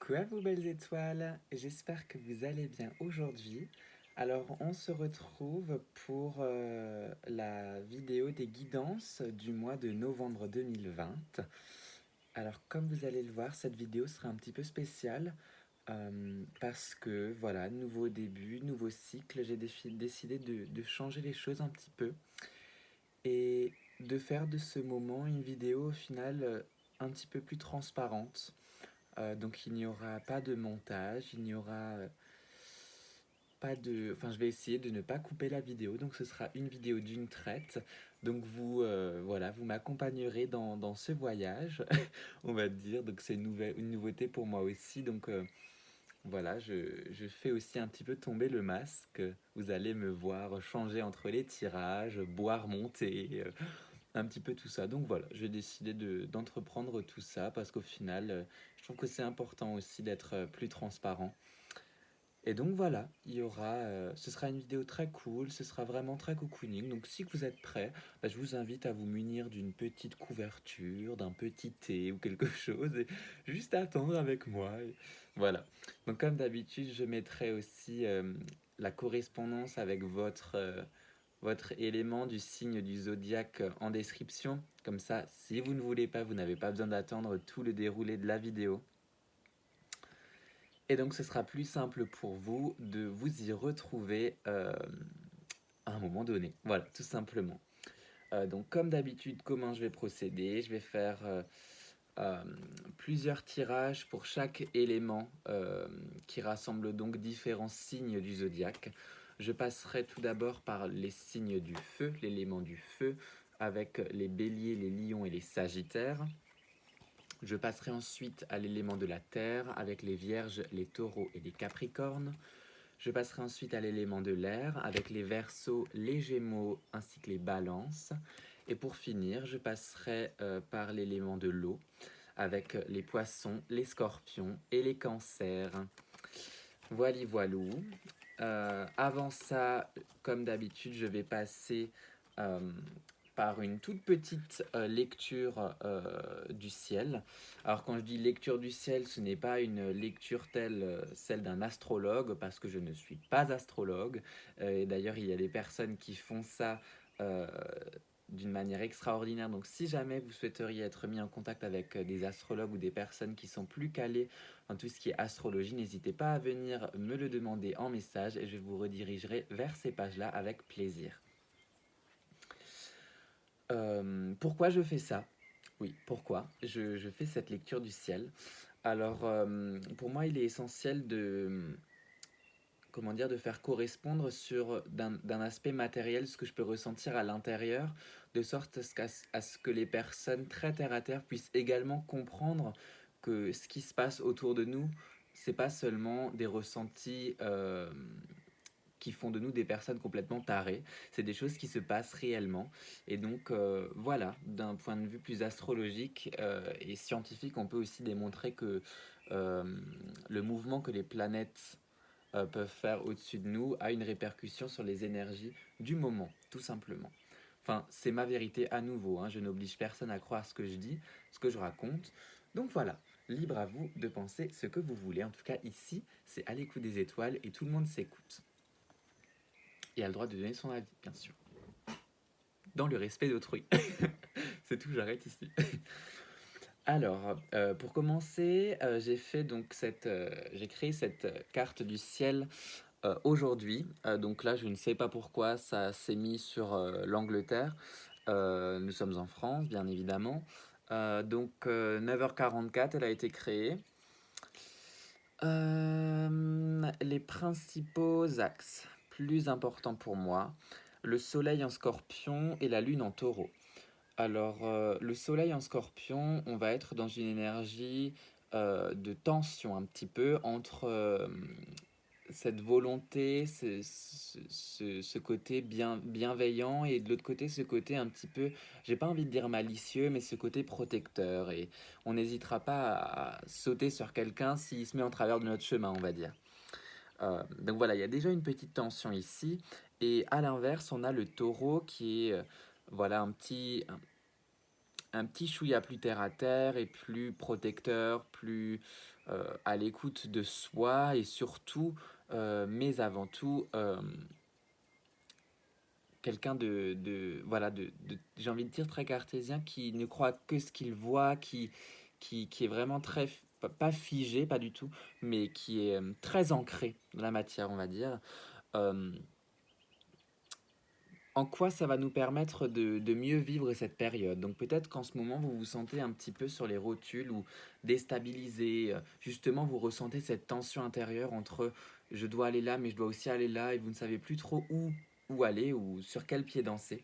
Coucou à vous belles étoiles, j'espère que vous allez bien aujourd'hui. Alors on se retrouve pour la vidéo des guidances du mois de novembre 2020. Alors comme vous allez le voir, cette vidéo sera un petit peu spéciale parce que voilà, nouveau début, nouveau cycle, j'ai décidé de changer les choses un petit peu et de faire de ce moment une vidéo au final un petit peu plus transparente. Donc il n'y aura pas de montage, il n'y aura pas de... Enfin, je vais essayer de ne pas couper la vidéo, donc ce sera une vidéo d'une traite. Donc vous, voilà, vous m'accompagnerez dans ce voyage, on va dire. Donc c'est une nouveauté pour moi aussi. Donc voilà, je fais aussi un petit peu tomber le masque. Vous allez me voir changer entre les tirages, boire mon thé, un petit peu tout ça. Donc voilà, j'ai décidé d'entreprendre tout ça parce qu'au final, je trouve que c'est important aussi d'être plus transparent. Et donc voilà, ce sera une vidéo très cool, ce sera vraiment très cocooning. Donc si vous êtes prêts, je vous invite à vous munir d'une petite couverture, d'un petit thé ou quelque chose, et juste attendre avec moi. Et voilà. Donc comme d'habitude, je mettrai aussi la correspondance avec votre élément du signe du zodiaque en description. Comme ça, si vous ne voulez pas, vous n'avez pas besoin d'attendre tout le déroulé de la vidéo. Et donc ce sera plus simple pour vous de vous y retrouver à un moment donné. Voilà, tout simplement. Donc comme d'habitude, comment je vais procéder? Je vais faire euh, plusieurs tirages pour chaque élément qui rassemble donc différents signes du zodiaque. Je passerai tout d'abord par les signes du feu, l'élément du feu, avec les béliers, les lions et les sagittaires. Je passerai ensuite à l'élément de la terre avec les vierges, les taureaux et les capricornes. Je passerai ensuite à l'élément de l'air avec les verseaux, les gémeaux ainsi que les balances. Et pour finir, je passerai par l'élément de l'eau avec les poissons, les scorpions et les cancers. Voilà, voilou. Avant ça, comme d'habitude, je vais passer euh, par une toute petite lecture du ciel. Alors quand je dis lecture du ciel, ce n'est pas une lecture telle celle d'un astrologue, parce que je ne suis pas astrologue. Et d'ailleurs, il y a des personnes qui font ça euh, d'une manière extraordinaire. Donc si jamais vous souhaiteriez être mis en contact avec des astrologues ou des personnes qui sont plus calées en tout ce qui est astrologie, n'hésitez pas à venir me le demander en message et je vous redirigerai vers ces pages-là avec plaisir. Pourquoi je fais ça? Oui, pourquoi je fais cette lecture du ciel? Alors, pour moi, il est essentiel comment dire, de faire correspondre sur d'un aspect matériel ce que je peux ressentir à l'intérieur, de sorte à ce que les personnes très terre à terre puissent également comprendre que ce qui se passe autour de nous, c'est pas seulement des ressentis qui font de nous des personnes complètement tarées, c'est des choses qui se passent réellement. Et donc voilà, d'un point de vue plus astrologique et scientifique, on peut aussi démontrer que euh, le mouvement que les planètes peuvent faire au-dessus de nous a une répercussion sur les énergies du moment, tout simplement. Enfin, c'est ma vérité à nouveau, hein, je n'oblige personne à croire ce que je dis, ce que je raconte. Donc voilà, libre à vous de penser ce que vous voulez. En tout cas, ici, c'est à l'écoute des étoiles et tout le monde s'écoute. Et a le droit de donner son avis, bien sûr. Dans le respect d'autrui. C'est tout, j'arrête ici. Alors, pour commencer, j'ai créé cette carte du ciel aujourd'hui. Donc là, je ne sais pas pourquoi ça s'est mis sur l'Angleterre. Nous sommes en France, bien évidemment. 9h44, elle a été créée. Les principaux axes plus importants pour moi, le soleil en scorpion et la lune en taureau. Alors, le soleil en scorpion, on va être dans une énergie de tension un petit peu entre cette volonté, ce côté bienveillant et de l'autre côté ce côté un petit peu, j'ai pas envie de dire malicieux, mais ce côté protecteur. Et on n'hésitera pas à sauter sur quelqu'un s'il se met en travers de notre chemin, on va dire. Donc voilà, il y a déjà une petite tension ici. Et à l'inverse, on a le taureau qui est voilà, un petit chouïa plus terre à terre et plus protecteur, plus à l'écoute de soi et surtout, mais avant tout, quelqu'un voilà, j'ai envie de dire très cartésien, qui ne croit que ce qu'il voit, qui est vraiment très, pas figé, pas du tout, mais qui est très ancré dans la matière, on va dire. Euh, En quoi ça va nous permettre de mieux vivre cette période? Donc peut-être qu'en ce moment, vous vous sentez un petit peu sur les rotules ou déstabilisé. Justement, vous ressentez cette tension intérieure entre je dois aller là, mais je dois aussi aller là, et vous ne savez plus trop où aller ou sur quel pied danser.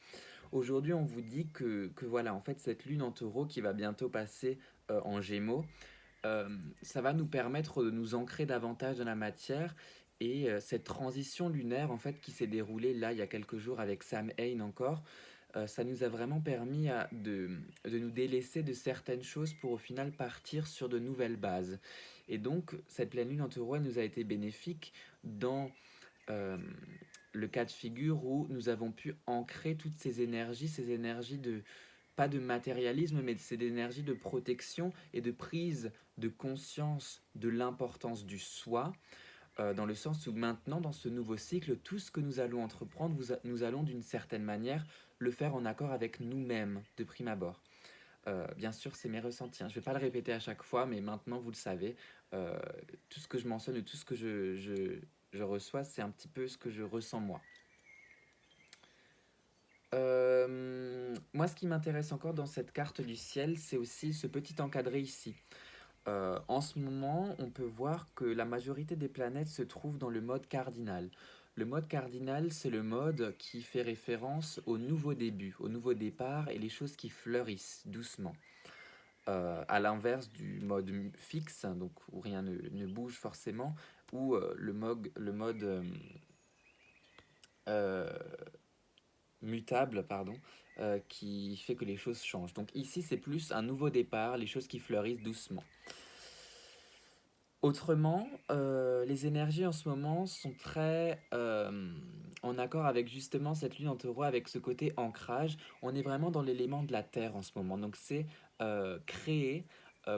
Aujourd'hui, on vous dit que voilà, en fait, cette lune en taureau qui va bientôt passer en gémeaux, euh, ça va nous permettre de nous ancrer davantage dans la matière. Et cette transition lunaire, en fait, qui s'est déroulée là, il y a quelques jours avec Sam Hain encore, ça nous a vraiment permis de nous délaisser de certaines choses pour au final partir sur de nouvelles bases. Et donc, cette pleine lune en taureau, elle nous a été bénéfique dans euh, le cas de figure où nous avons pu ancrer toutes ces énergies de, pas de matérialisme, mais c'est d'énergie de protection et de prise de conscience de l'importance du soi, dans le sens où maintenant, dans ce nouveau cycle, tout ce que nous allons entreprendre, nous allons d'une certaine manière le faire en accord avec nous-mêmes, de prime abord. Bien sûr, c'est mes ressentis, hein. Je ne vais pas le répéter à chaque fois, mais maintenant, vous le savez, euh, tout ce que je mentionne, tout ce que je reçois, c'est un petit peu ce que je ressens moi. Moi, ce qui m'intéresse encore dans cette carte du ciel, c'est aussi ce petit encadré ici. En ce moment, on peut voir que la majorité des planètes se trouvent dans le mode cardinal. Le mode cardinal, c'est le mode qui fait référence au nouveau début, au nouveau départ et les choses qui fleurissent doucement. À l'inverse du mode fixe, donc où rien ne bouge forcément, ou le mode euh, mutable, pardon, qui fait que les choses changent. Donc ici, c'est plus un nouveau départ, les choses qui fleurissent doucement. Autrement, les énergies en ce moment sont très en accord avec justement cette lune en taureau, avec ce côté ancrage. On est vraiment dans l'élément de la terre en ce moment. Donc c'est créer,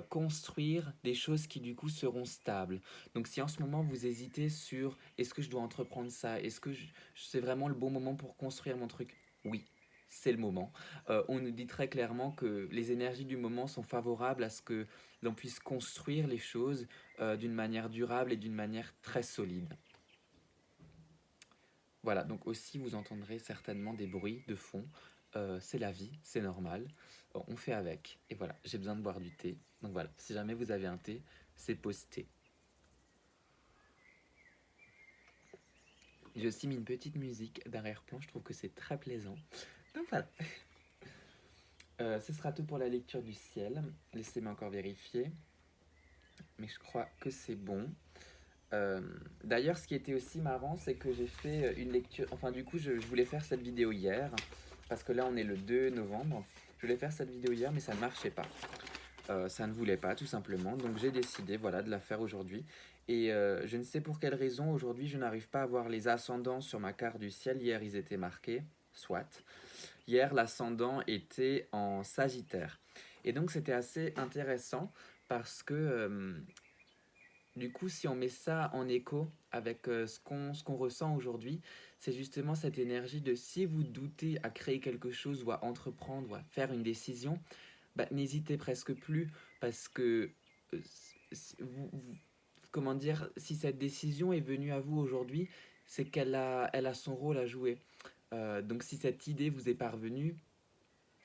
construire des choses qui du coup seront stables. Donc si en ce moment vous hésitez sur est-ce que je dois entreprendre ça, est-ce que c'est vraiment le bon moment pour construire mon truc? Oui, c'est le moment. On nous dit très clairement que les énergies du moment sont favorables à ce que l'on puisse construire les choses d'une manière durable et d'une manière très solide. Voilà, donc aussi vous entendrez certainement des bruits de fond. C'est la vie, c'est normal. On fait avec. Et voilà, j'ai besoin de boire du thé. Donc voilà, si jamais vous avez un thé, c'est posté. J'ai aussi mis une petite musique d'arrière-plan, je trouve que c'est très plaisant. Donc voilà. Ce sera tout pour la lecture du ciel. Laissez-moi encore vérifier. Mais je crois que c'est bon. Euh, D'ailleurs, ce qui était aussi marrant, c'est que j'ai fait une lecture. Enfin, du coup, je voulais faire cette vidéo hier, parce que là, on est le 2 novembre. Je voulais faire cette vidéo hier, mais ça ne marchait pas. Ça ne voulait pas, tout simplement. Donc, j'ai décidé, voilà, de la faire aujourd'hui. Et je ne sais pour quelle raison, aujourd'hui, je n'arrive pas à voir les ascendants sur ma carte du ciel. Hier, ils étaient marqués, soit. Hier, l'ascendant était en Sagittaire. Et donc, c'était assez intéressant parce que du coup, si on met ça en écho avec ce qu'on ressent aujourd'hui, c'est justement cette énergie de si vous doutez à créer quelque chose ou à entreprendre ou à faire une décision, bah, n'hésitez presque plus parce que euh, comment dire, si cette décision est venue à vous aujourd'hui, c'est qu'elle a son rôle à jouer. Donc si cette idée vous est parvenue,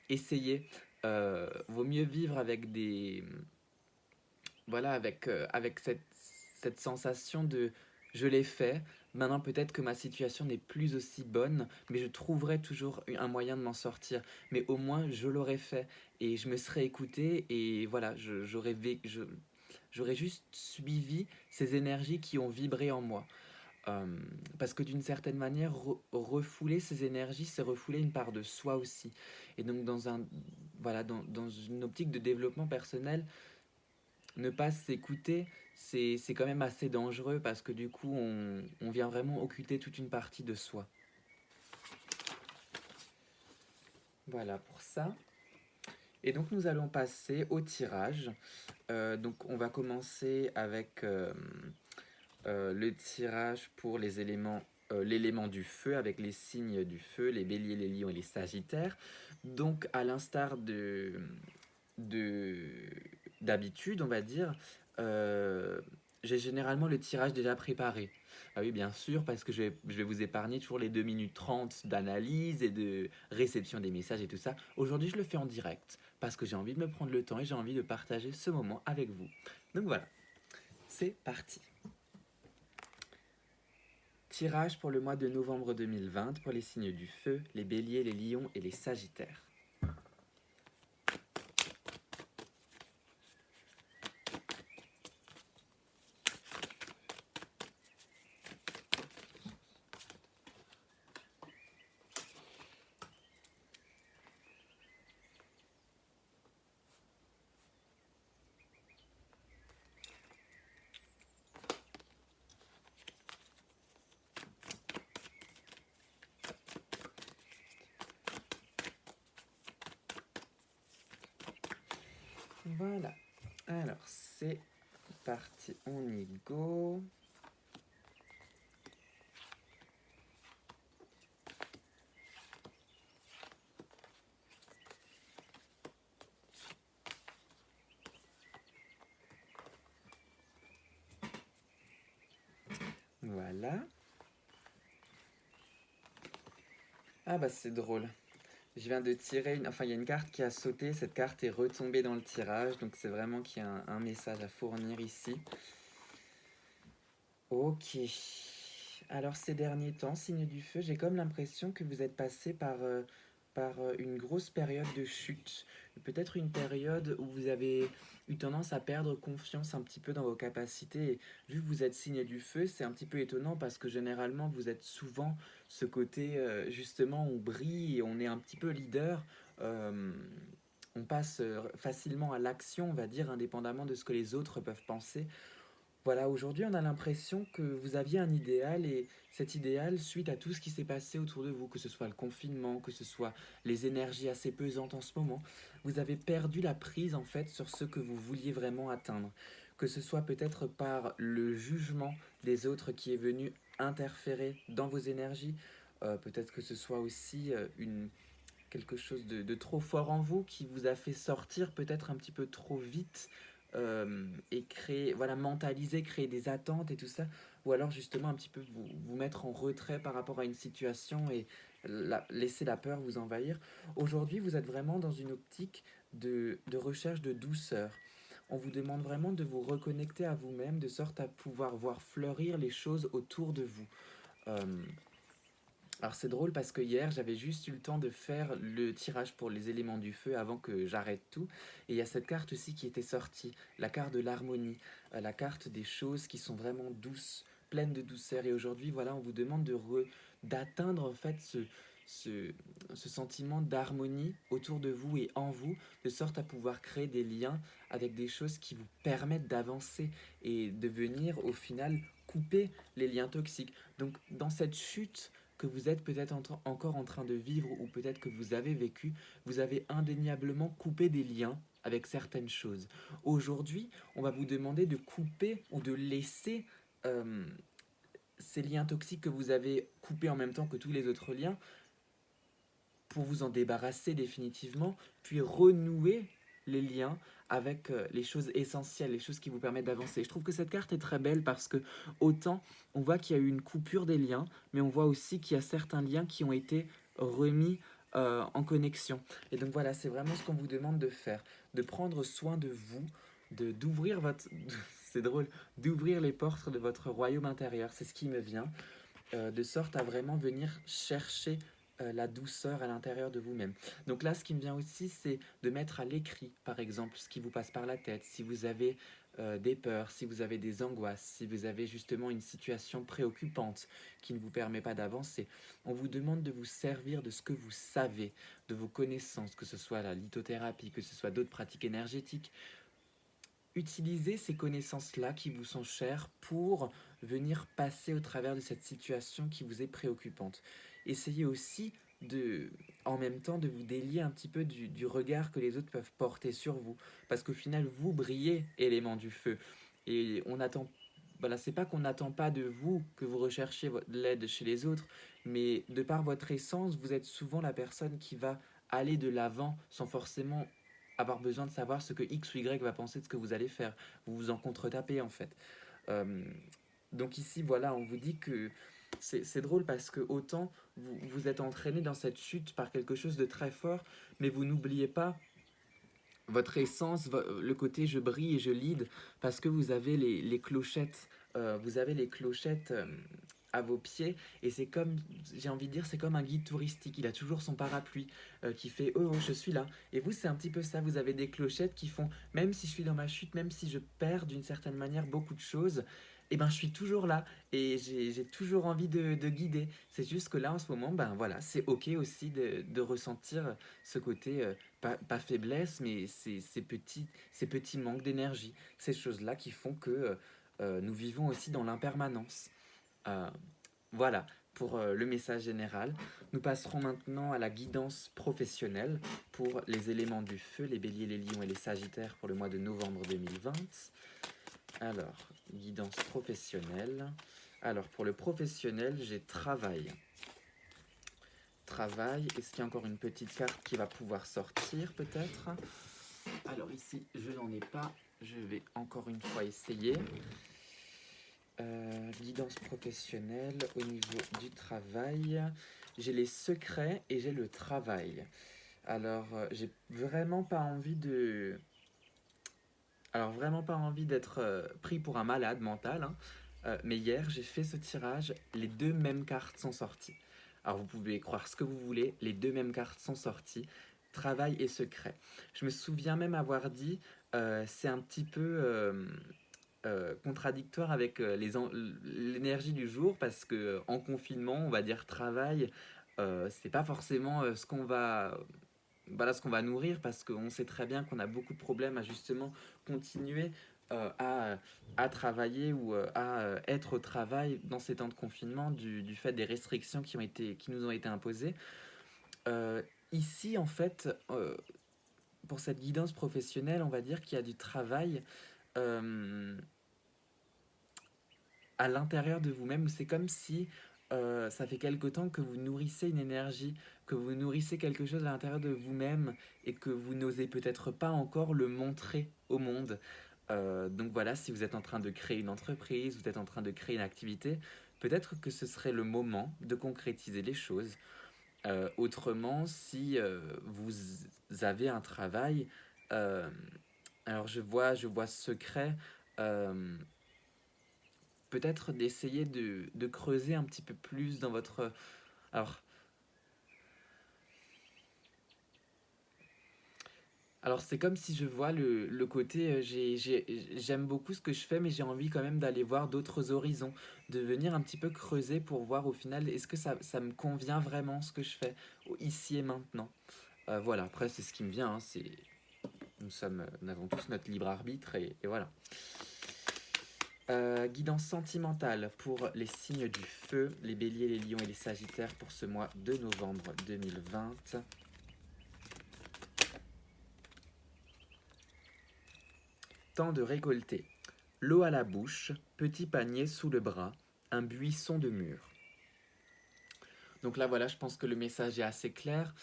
essayez. Vaut mieux vivre avec des, voilà, avec cette sensation de je l'ai fait, maintenant peut-être que ma situation n'est plus aussi bonne, mais je trouverai toujours un moyen de m'en sortir. Mais au moins je l'aurais fait et je me serais écouté et voilà, j'aurais juste suivi ces énergies qui ont vibré en moi. Euh, Parce que d'une certaine manière, refouler ces énergies, c'est refouler une part de soi aussi. Et donc voilà, dans une optique de développement personnel, ne pas s'écouter, c'est quand même assez dangereux parce que du coup, on vient vraiment occulter toute une partie de soi. Voilà pour ça. Et donc nous allons passer au tirage. Donc on va commencer avec le tirage pour les éléments, l'élément du feu avec les signes du feu, les béliers, les lions et les sagittaires. Donc à l'instar de d'habitude, on va dire, euh, j'ai généralement le tirage déjà préparé. Ah oui, bien sûr, parce que je vais vous épargner toujours les 2 minutes 30 d'analyse et de réception des messages et tout ça. Aujourd'hui, je le fais en direct, parce que j'ai envie de me prendre le temps et j'ai envie de partager ce moment avec vous. Donc voilà, c'est parti. Tirage pour le mois de novembre 2020 pour les signes du feu, les béliers, les lions et les sagittaires. Voilà, alors c'est parti, on y go. Voilà. Ah bah c'est drôle. Je viens de tirer Enfin, il y a une carte qui a sauté, cette carte est retombée dans le tirage, donc c'est vraiment qu'il y a un message à fournir ici. Ok. Alors ces derniers temps, signe du feu, j'ai comme l'impression que vous êtes passé par une grosse période de chute. Peut-être une période où vous avez eu tendance à perdre confiance un petit peu dans vos capacités. Et vu que vous êtes signe du feu, c'est un petit peu étonnant parce que généralement vous êtes souvent ce côté justement on brille et on est un petit peu leader. Euh, on passe facilement à l'action, on va dire, indépendamment de ce que les autres peuvent penser. Voilà, aujourd'hui, on a l'impression que vous aviez un idéal et cet idéal, suite à tout ce qui s'est passé autour de vous, que ce soit le confinement, que ce soit les énergies assez pesantes en ce moment, vous avez perdu la prise en fait sur ce que vous vouliez vraiment atteindre. Que ce soit peut-être par le jugement des autres qui est venu interférer dans vos énergies, peut-être que ce soit aussi quelque chose de trop fort en vous qui vous a fait sortir peut-être un petit peu trop vite et créer, voilà, mentaliser, créer des attentes et tout ça, ou alors justement un petit peu vous mettre en retrait par rapport à une situation et laisser la peur vous envahir. Aujourd'hui, vous êtes vraiment dans une optique de recherche de douceur. On vous demande vraiment de vous reconnecter à vous-même de sorte à pouvoir voir fleurir les choses autour de vous. Euh, alors c'est drôle parce que hier j'avais juste eu le temps de faire le tirage pour les éléments du feu avant que j'arrête tout. Et il y a cette carte aussi qui était sortie, la carte de l'harmonie, la carte des choses qui sont vraiment douces, pleines de douceur. Et aujourd'hui voilà, on vous demande d'atteindre en fait ce, ce sentiment d'harmonie autour de vous et en vous, de sorte à pouvoir créer des liens avec des choses qui vous permettent d'avancer et de venir au final couper les liens toxiques. Donc dans cette chute que vous êtes peut-être encore en train de vivre ou peut-être que vous avez vécu, vous avez indéniablement coupé des liens avec certaines choses. Aujourd'hui, on va vous demander de couper ou de laisser euh, ces liens toxiques que vous avez coupés en même temps que tous les autres liens pour vous en débarrasser définitivement, puis renouer les liens avec les choses essentielles, les choses qui vous permettent d'avancer. Je trouve que cette carte est très belle parce que autant on voit qu'il y a eu une coupure des liens, mais on voit aussi qu'il y a certains liens qui ont été remis en connexion. Et donc voilà, c'est vraiment ce qu'on vous demande de faire, de prendre soin de vous, d'ouvrir votre... c'est drôle, d'ouvrir les portes de votre royaume intérieur, c'est ce qui me vient de sorte à vraiment venir chercher la douceur à l'intérieur de vous-même. Donc là, ce qui me vient aussi, c'est de mettre à l'écrit, par exemple, ce qui vous passe par la tête, si vous avez des peurs, si vous avez des angoisses, si vous avez justement une situation préoccupante qui ne vous permet pas d'avancer. On vous demande de vous servir de ce que vous savez, de vos connaissances, que ce soit la lithothérapie, que ce soit d'autres pratiques énergétiques. Utilisez ces connaissances-là qui vous sont chères pour venir passer au travers de cette situation qui vous est préoccupante. Essayez aussi de, en même temps de vous délier un petit peu du regard que les autres peuvent porter sur vous. Parce qu'au final, vous brillez, élément du feu. Et on attend, voilà, c'est pas qu'on n'attend pas de vous que vous recherchiez l'aide chez les autres, mais de par votre essence, vous êtes souvent la personne qui va aller de l'avant sans forcément avoir besoin de savoir ce que X ou Y va penser de ce que vous allez faire. Vous vous en contre-tapez en fait. Euh, donc ici, voilà, on vous dit que c'est drôle parce que autant vous êtes entraîné dans cette chute par quelque chose de très fort, mais vous n'oubliez pas votre essence, le côté je brille et je lead, parce que vous avez les clochettes, vous avez les clochettes à vos pieds, et c'est comme, j'ai envie de dire, c'est comme un guide touristique, il a toujours son parapluie qui fait oh, oh, je suis là. Et vous, c'est un petit peu ça, vous avez des clochettes qui font, même si je suis dans ma chute, même si je perds d'une certaine manière beaucoup de choses, et ben je suis toujours là, et j'ai toujours envie de guider. C'est juste que là, en ce moment, ben voilà, c'est ok aussi de ressentir ce côté pas faiblesse, mais ces petits manques d'énergie, ces choses-là qui font que nous vivons aussi dans l'impermanence. Euh, voilà pour le message général. Nous passerons maintenant à la guidance professionnelle pour les éléments du feu, les béliers, les lions et les sagittaires pour le mois de novembre 2020. Alors, guidance professionnelle. Alors, pour le professionnel, j'ai travail. Travail. Est-ce qu'il y a encore une petite carte qui va pouvoir sortir peut-être? Alors ici, je n'en ai pas. Je vais encore une fois essayer. Guidance professionnelle au niveau du travail. J'ai les secrets et j'ai le travail. Alors, j'ai vraiment pas envie de... Alors, vraiment pas envie d'être pris pour un malade mental, hein. Mais hier, j'ai fait ce tirage. Les deux mêmes cartes sont sorties. Alors, vous pouvez croire ce que vous voulez. Les deux mêmes cartes sont sorties. Travail et secret. Je me souviens même avoir dit, c'est un petit peu contradictoire avec l'énergie du jour parce que en confinement, on va dire travail, c'est pas forcément ce qu'on va voilà ce qu'on va nourrir parce qu'on sait très bien qu'on a beaucoup de problèmes à justement continuer à travailler ou à être au travail dans ces temps de confinement du fait des restrictions qui nous ont été imposées. Euh, Ici, en fait, pour cette guidance professionnelle, on va dire qu'il y a du travail euh, à l'intérieur de vous-même. C'est comme si ça fait quelque temps que vous nourrissez une énergie, que vous nourrissez quelque chose à l'intérieur de vous-même et que vous n'osez peut-être pas encore le montrer au monde. Donc voilà, si vous êtes en train de créer une entreprise, vous êtes en train de créer une activité, peut-être que ce serait le moment de concrétiser les choses. Autrement, si vous avez un travail, euh, alors je vois secret. euh, Peut-être d'essayer de creuser un petit peu plus dans votre... Alors, alors c'est comme si je vois le côté, j'aime beaucoup ce que je fais, mais j'ai envie quand même d'aller voir d'autres horizons, de venir un petit peu creuser pour voir au final, est-ce que ça me convient vraiment ce que je fais, ici et maintenant. Voilà, après c'est ce qui me vient, hein, nous avons tous notre libre arbitre et voilà. Guidance sentimentale pour les signes du feu, les béliers, les lions et les sagittaires pour ce mois de novembre 2020. Temps de récolter. L'eau à la bouche, petit panier sous le bras, un buisson de mûres. Donc là voilà, je pense que le message est assez clair.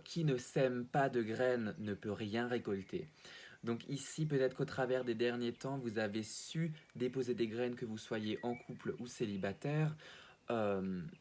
Qui ne sème pas de graines ne peut rien récolter. Donc ici, peut-être qu'au travers des derniers temps, vous avez su déposer des graines, que vous soyez en couple ou célibataire.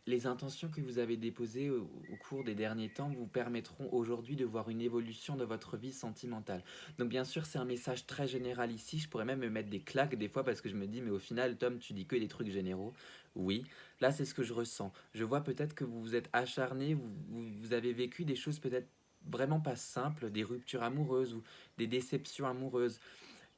Les intentions que vous avez déposées au cours des derniers temps vous permettront aujourd'hui de voir une évolution de votre vie sentimentale. Donc bien sûr, c'est un message très général ici. Je pourrais même me mettre des claques des fois parce que je me dis, mais au final, Tom, tu dis que des trucs généraux. Oui, là, c'est ce que je ressens. Je vois peut-être que vous vous êtes acharné, vous avez vécu des choses peut-être vraiment pas simples, des ruptures amoureuses ou des déceptions amoureuses.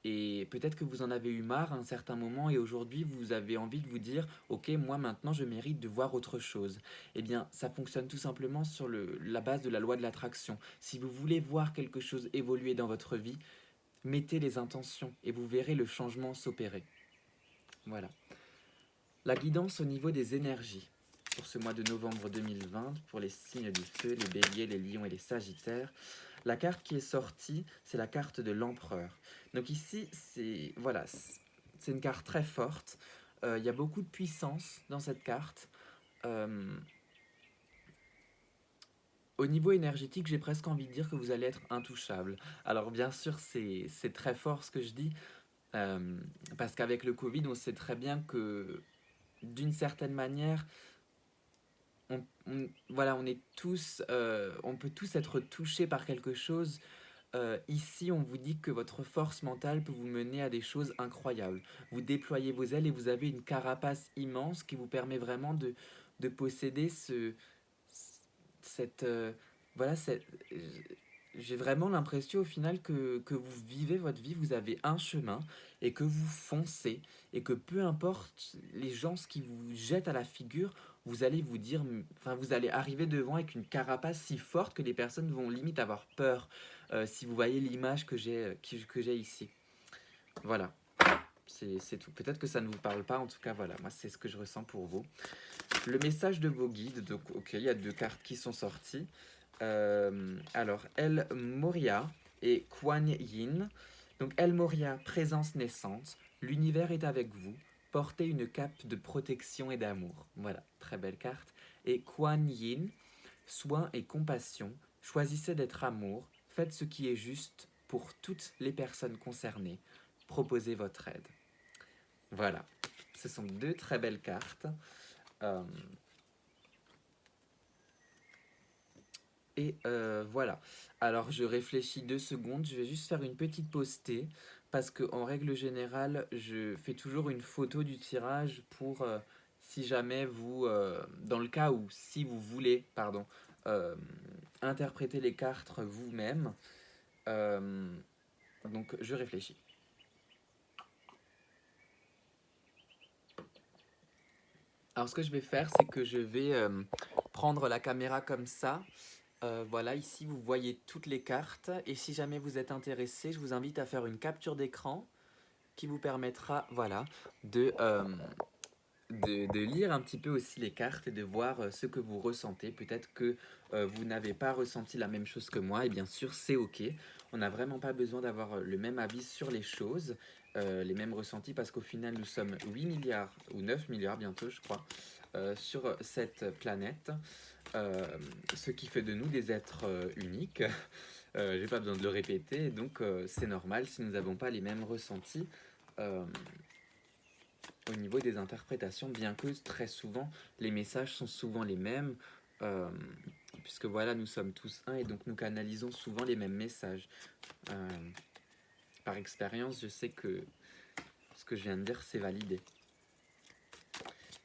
Et peut-être que vous en avez eu marre à un certain moment et aujourd'hui vous avez envie de vous dire ok, moi maintenant je mérite de voir autre chose. Eh bien ça fonctionne tout simplement sur la base de la loi de l'attraction. Si vous voulez voir quelque chose évoluer dans votre vie, mettez les intentions et vous verrez le changement s'opérer. Voilà. La guidance au niveau des énergies. pour ce mois de novembre 2020, pour les signes du feu, les béliers, les lions et les sagittaires. La carte qui est sortie, c'est la carte de l'empereur. Donc ici, c'est voilà, c'est une carte très forte. Il y a beaucoup de puissance dans cette carte. Euh, Au niveau énergétique, j'ai presque envie de dire que vous allez être intouchable. Alors bien sûr, c'est très fort ce que je dis, parce qu'avec le Covid, on sait très bien que d'une certaine manière, voilà, on est tous, on peut tous être touchés par quelque chose. Ici, on vous dit que votre force mentale peut vous mener à des choses incroyables. Vous déployez vos ailes et vous avez une carapace immense qui vous permet vraiment de posséder cette, voilà, j'ai vraiment l'impression au final que vous vivez votre vie, vous avez un chemin et que vous foncez et que peu importe les gens ce qui vous jettent à la figure, vous allez vous dire, enfin vous allez arriver devant avec une carapace si forte que les personnes vont limite avoir peur. Si vous voyez l'image que j'ai ici. Voilà, c'est tout. Peut-être que ça ne vous parle pas, en tout cas voilà, moi c'est ce que je ressens pour vous. Le message de vos guides, donc ok, il y a 2 cartes qui sont sorties. Alors, El Moria et Kuan Yin. Donc, El Moria, présence naissante. L'univers est avec vous. Portez une cape de protection et d'amour. Voilà, très belle carte. Et Kuan Yin, soin et compassion. Choisissez d'être amour. Faites ce qui est juste pour toutes les personnes concernées. Proposez votre aide. Voilà, ce sont 2 très belles cartes. Euh, voilà. Alors, je réfléchis 2 secondes. Je vais juste faire une petite pause thé. Parce qu'en règle générale, je fais toujours une photo du tirage pour si jamais vous, dans le cas où, si vous voulez, pardon, euh, interpréter les cartes vous-même. Euh, donc, je réfléchis. Alors, ce que je vais faire, c'est que je vais prendre la caméra comme ça. Voilà, ici vous voyez toutes les cartes et si jamais vous êtes intéressé, je vous invite à faire une capture d'écran qui vous permettra voilà, de lire un petit peu aussi les cartes et de voir ce que vous ressentez. Peut-être que vous n'avez pas ressenti la même chose que moi et bien sûr c'est ok. On n'a vraiment pas besoin d'avoir le même avis sur les choses, les mêmes ressentis parce qu'au final nous sommes 8 milliards ou 9 milliards bientôt je crois sur cette planète. Euh, Ce qui fait de nous des êtres uniques. J'ai pas besoin de le répéter, donc c'est normal si nous n'avons pas les mêmes ressentis euh, au niveau des interprétations, bien que très souvent les messages sont souvent les mêmes, euh, puisque voilà, nous sommes tous un et donc nous canalisons souvent les mêmes messages. Euh, Par expérience, je sais que ce que je viens de dire, c'est validé.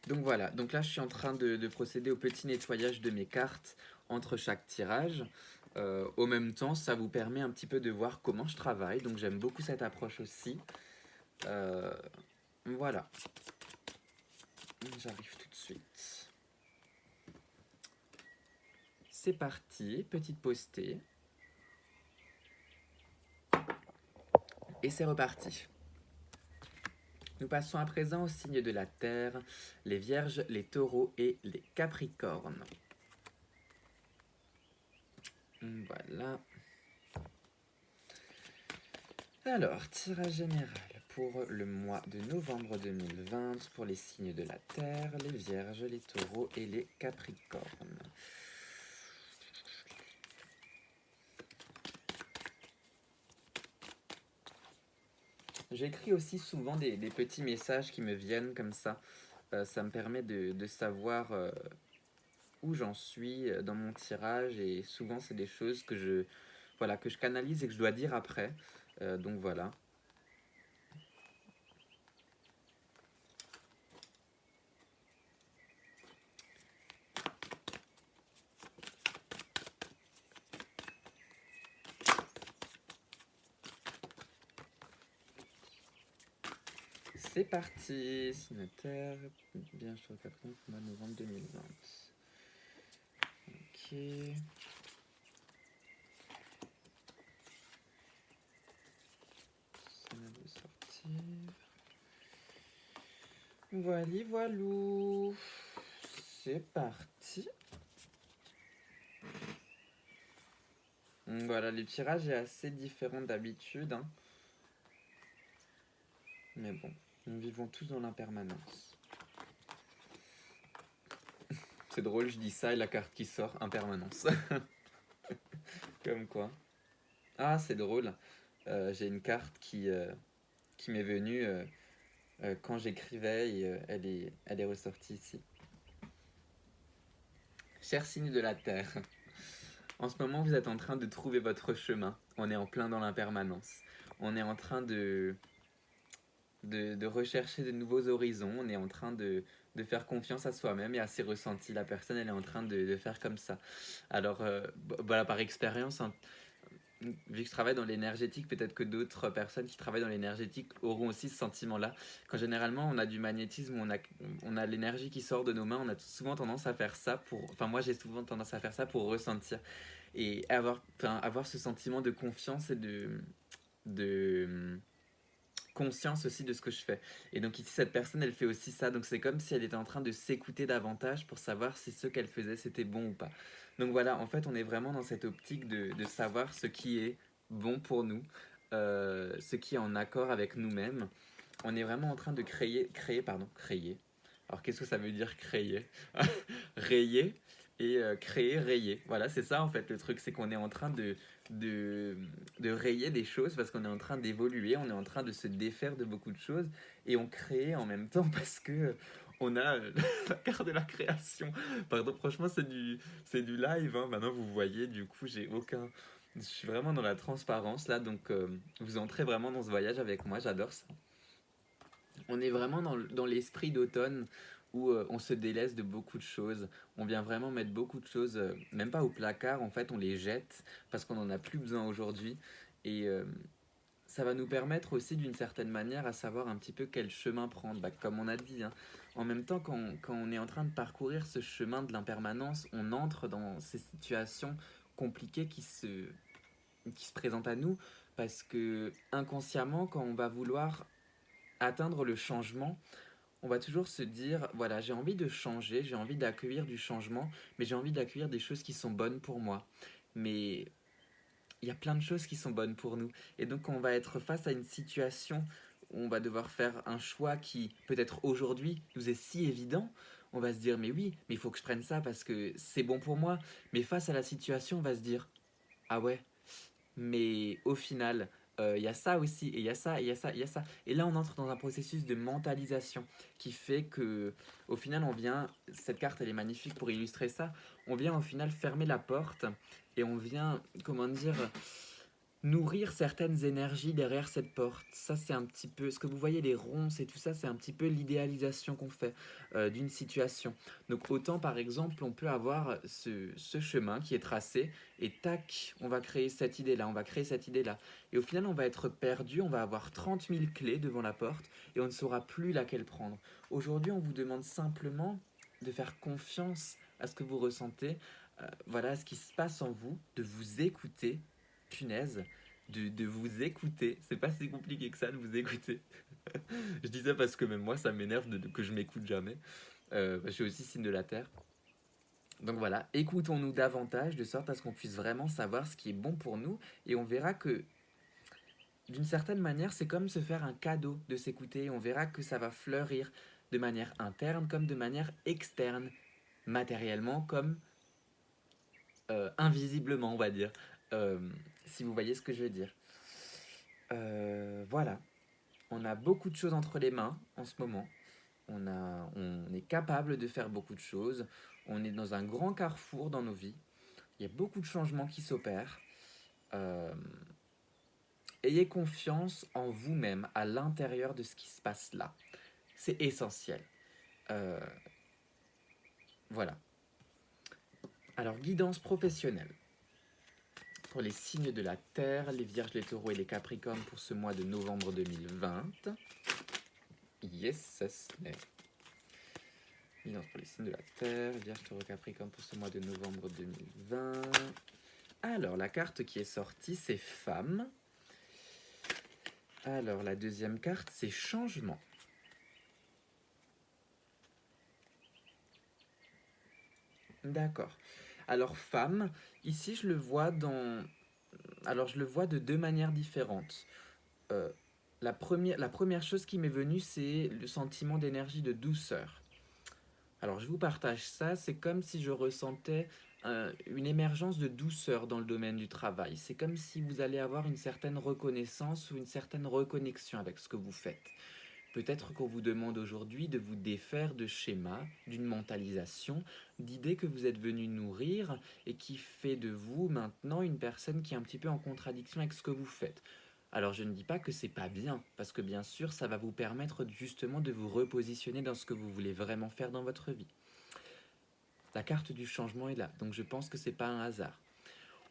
Donc voilà, donc là je suis en train de procéder au petit nettoyage de mes cartes entre chaque tirage. Au même temps, ça vous permet un petit peu de voir comment je travaille, donc j'aime beaucoup cette approche aussi. Euh, voilà, j'arrive tout de suite. C'est parti, petite postée. Et c'est reparti. Nous passons à présent au signe de la Terre, les Vierges, les Taureaux et les Capricornes. Voilà. Alors, tirage général pour le mois de novembre 2020 pour les signes de la Terre, les Vierges, les Taureaux et les Capricornes. J'écris aussi souvent des petits messages qui me viennent comme ça. Ça me permet de savoir où j'en suis dans mon tirage et souvent c'est des choses voilà, que je canalise et que je dois dire après. Donc voilà. C'est parti, signataire, bien sûr, Capricorne, mois de novembre 2020. Ok. Ça vient de sortir. Voilà, voilou. c'est parti. Voilà, le tirage est assez différent d'habitude, hein. Mais bon, nous vivons tous dans l'impermanence. C'est drôle, je dis ça et la carte qui sort, impermanence. Comme quoi. Ah, c'est drôle. J'ai une carte qui m'est venue quand j'écrivais et elle est ressortie ici. Chers signes de la Terre, en ce moment vous êtes en train de trouver votre chemin. On est en plein dans l'impermanence. On est en train de rechercher de nouveaux horizons. On est en train de faire confiance à soi-même et à ses ressentis. La personne, elle est en train de faire comme ça. Alors, voilà, par expérience, hein, vu que je travaille dans l'énergétique, peut-être que d'autres personnes qui travaillent dans l'énergétique auront aussi ce sentiment-là. Quand généralement on a du magnétisme, on a l'énergie qui sort de nos mains, on a souvent tendance à faire ça pour... Enfin moi j'ai souvent tendance à faire ça pour ressentir et avoir ce sentiment de confiance et de conscience aussi de ce que je fais. Et donc ici cette personne elle fait aussi ça, donc c'est comme si elle était en train de s'écouter davantage pour savoir si ce qu'elle faisait c'était bon ou pas. Donc voilà, en fait on est vraiment dans cette optique de savoir ce qui est bon pour nous, ce qui est en accord avec nous-mêmes. On est vraiment en train de créer. Alors qu'est-ce que ça veut dire créer? Rayer et créer, rayer. Voilà, c'est ça en fait le truc, c'est qu'on est en train de, de rayer des choses parce qu'on est en train d'évoluer, on est en train de se défaire de beaucoup de choses et on crée en même temps parce que on a la carte de la création. Pardon, franchement c'est du live, hein. Maintenant vous voyez, du coup j'ai aucun... Je suis vraiment dans la transparence là, donc vous entrez vraiment dans ce voyage avec moi, j'adore ça. On est vraiment dans l'esprit d'automne où on se délaisse de beaucoup de choses. On vient vraiment mettre beaucoup de choses, même pas au placard, en fait, on les jette parce qu'on n'en a plus besoin aujourd'hui. Et ça va nous permettre aussi d'une certaine manière à savoir un petit peu quel chemin prendre. Bah, comme on a dit, hein. En même temps, quand on est en train de parcourir ce chemin de l'impermanence, on entre dans ces situations compliquées qui se présentent à nous parce que inconsciemment, quand on va vouloir atteindre le changement, on va toujours se dire, voilà, j'ai envie de changer, j'ai envie d'accueillir du changement, mais j'ai envie d'accueillir des choses qui sont bonnes pour moi. Mais il y a plein de choses qui sont bonnes pour nous. Et donc on va être face à une situation où on va devoir faire un choix qui, peut-être aujourd'hui, nous est si évident. On va se dire, mais oui, mais il faut que je prenne ça parce que c'est bon pour moi. Mais face à la situation, on va se dire, ah ouais, mais au final, il y a ça aussi, et il y a ça, et il y a ça, et il y a ça. Et là, on entre dans un processus de mentalisation qui fait que, au final, on vient, cette carte, elle est magnifique pour illustrer ça, on vient au final fermer la porte et on vient, comment dire, nourrir certaines énergies derrière cette porte. Ça, c'est un petit peu, ce que vous voyez, les ronces et tout ça, c'est un petit peu l'idéalisation qu'on fait d'une situation. Donc autant, par exemple, on peut avoir ce chemin qui est tracé, et tac, on va créer cette idée-là, on va créer cette idée-là. Et au final, on va être perdu, on va avoir 30 000 clés devant la porte, et on ne saura plus laquelle prendre. Aujourd'hui, on vous demande simplement de faire confiance à ce que vous ressentez, voilà, à ce qui se passe en vous, de vous écouter, punaise, de vous écouter. C'est pas si compliqué que ça de vous écouter. Je dis ça parce que même moi, ça m'énerve que je m'écoute jamais. Je suis aussi signe de la Terre. Donc voilà, écoutons-nous davantage de sorte à ce qu'on puisse vraiment savoir ce qui est bon pour nous. Et on verra que, d'une certaine manière, c'est comme se faire un cadeau de s'écouter. On verra que ça va fleurir de manière interne comme de manière externe. Matériellement comme invisiblement, on va dire. Euh, si vous voyez ce que je veux dire. Voilà. On a beaucoup de choses entre les mains en ce moment. On est capable de faire beaucoup de choses. On est dans un grand carrefour dans nos vies. Il y a beaucoup de changements qui s'opèrent. Euh, ayez confiance en vous-même à l'intérieur de ce qui se passe là. C'est essentiel. Euh, voilà. Alors, guidance professionnelle. Pour les signes de la Terre, les Vierges, les Taureaux et les Capricornes pour ce mois de novembre 2020. Yes, ça se met. Guidance pour les signes de la Terre, Vierge, Taureau, Capricorne pour ce mois de novembre 2020. Alors, la carte qui est sortie, c'est Femme. Alors, la deuxième carte, c'est Changement. D'accord. Alors femme, ici je le vois alors je le vois de deux manières différentes. Euh, la première chose qui m'est venue, c'est le sentiment d'énergie de douceur. Alors je vous partage ça, c'est comme si je ressentais une émergence de douceur dans le domaine du travail. C'est comme si vous allez avoir une certaine reconnaissance ou une certaine reconnexion avec ce que vous faites. Peut-être qu'on vous demande aujourd'hui de vous défaire de schémas, d'une mentalisation, d'idées que vous êtes venu nourrir et qui fait de vous maintenant une personne qui est un petit peu en contradiction avec ce que vous faites. Alors je ne dis pas que c'est pas bien, parce que bien sûr ça va vous permettre justement de vous repositionner dans ce que vous voulez vraiment faire dans votre vie. La carte du changement est là, donc je pense que c'est pas un hasard.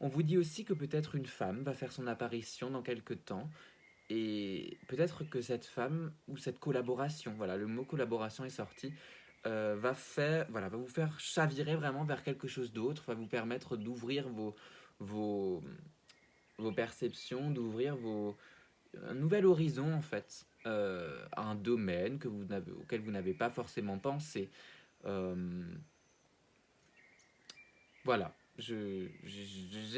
On vous dit aussi que peut-être une femme va faire son apparition dans quelques temps, et peut-être que cette femme ou cette collaboration, voilà, le mot collaboration est sorti, va vous faire chavirer vraiment vers quelque chose d'autre, va vous permettre d'ouvrir vos, vos perceptions, un nouvel horizon en fait, à un domaine auquel vous n'avez pas forcément pensé. Euh, voilà, j'ai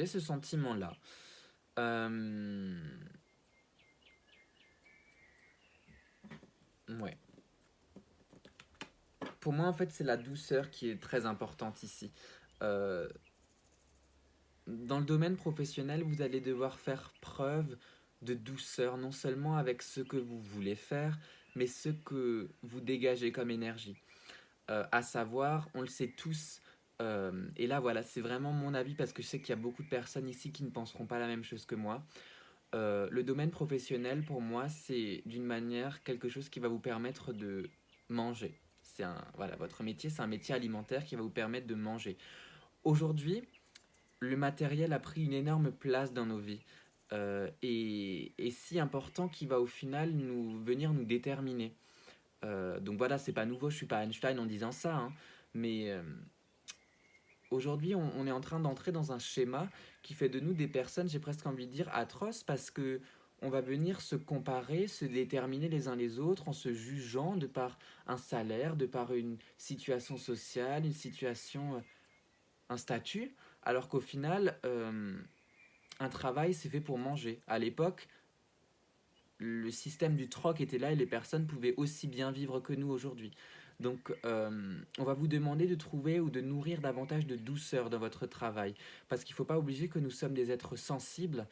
ce sentiment-là. Euh, ouais. Pour moi, en fait, c'est la douceur qui est très importante ici. Euh, Dans le domaine professionnel, vous allez devoir faire preuve de douceur, non seulement avec ce que vous voulez faire, mais ce que vous dégagez comme énergie. À savoir, on le sait tous, et là voilà, c'est vraiment mon avis parce que je sais qu'il y a beaucoup de personnes ici qui ne penseront pas la même chose que moi. Le domaine professionnel, pour moi, c'est d'une manière quelque chose qui va vous permettre de manger. Voilà, votre métier, c'est un métier alimentaire qui va vous permettre de manger. Aujourd'hui, le matériel a pris une énorme place dans nos vies et si important qu'il va au final venir nous déterminer. Donc voilà, c'est pas nouveau, je suis pas Einstein en disant ça, hein, mais aujourd'hui on est en train d'entrer dans un schéma qui fait de nous des personnes, j'ai presque envie de dire, atroces parce que on va venir se comparer, se déterminer les uns les autres en se jugeant de par un salaire, de par une situation sociale, une situation, un statut, alors qu'au final, un travail, c'est fait pour manger. À l'époque, le système du troc était là et les personnes pouvaient aussi bien vivre que nous aujourd'hui. Donc, on va vous demander de trouver ou de nourrir davantage de douceur dans votre travail. Parce qu'il ne faut pas oublier que nous sommes des êtres sensibles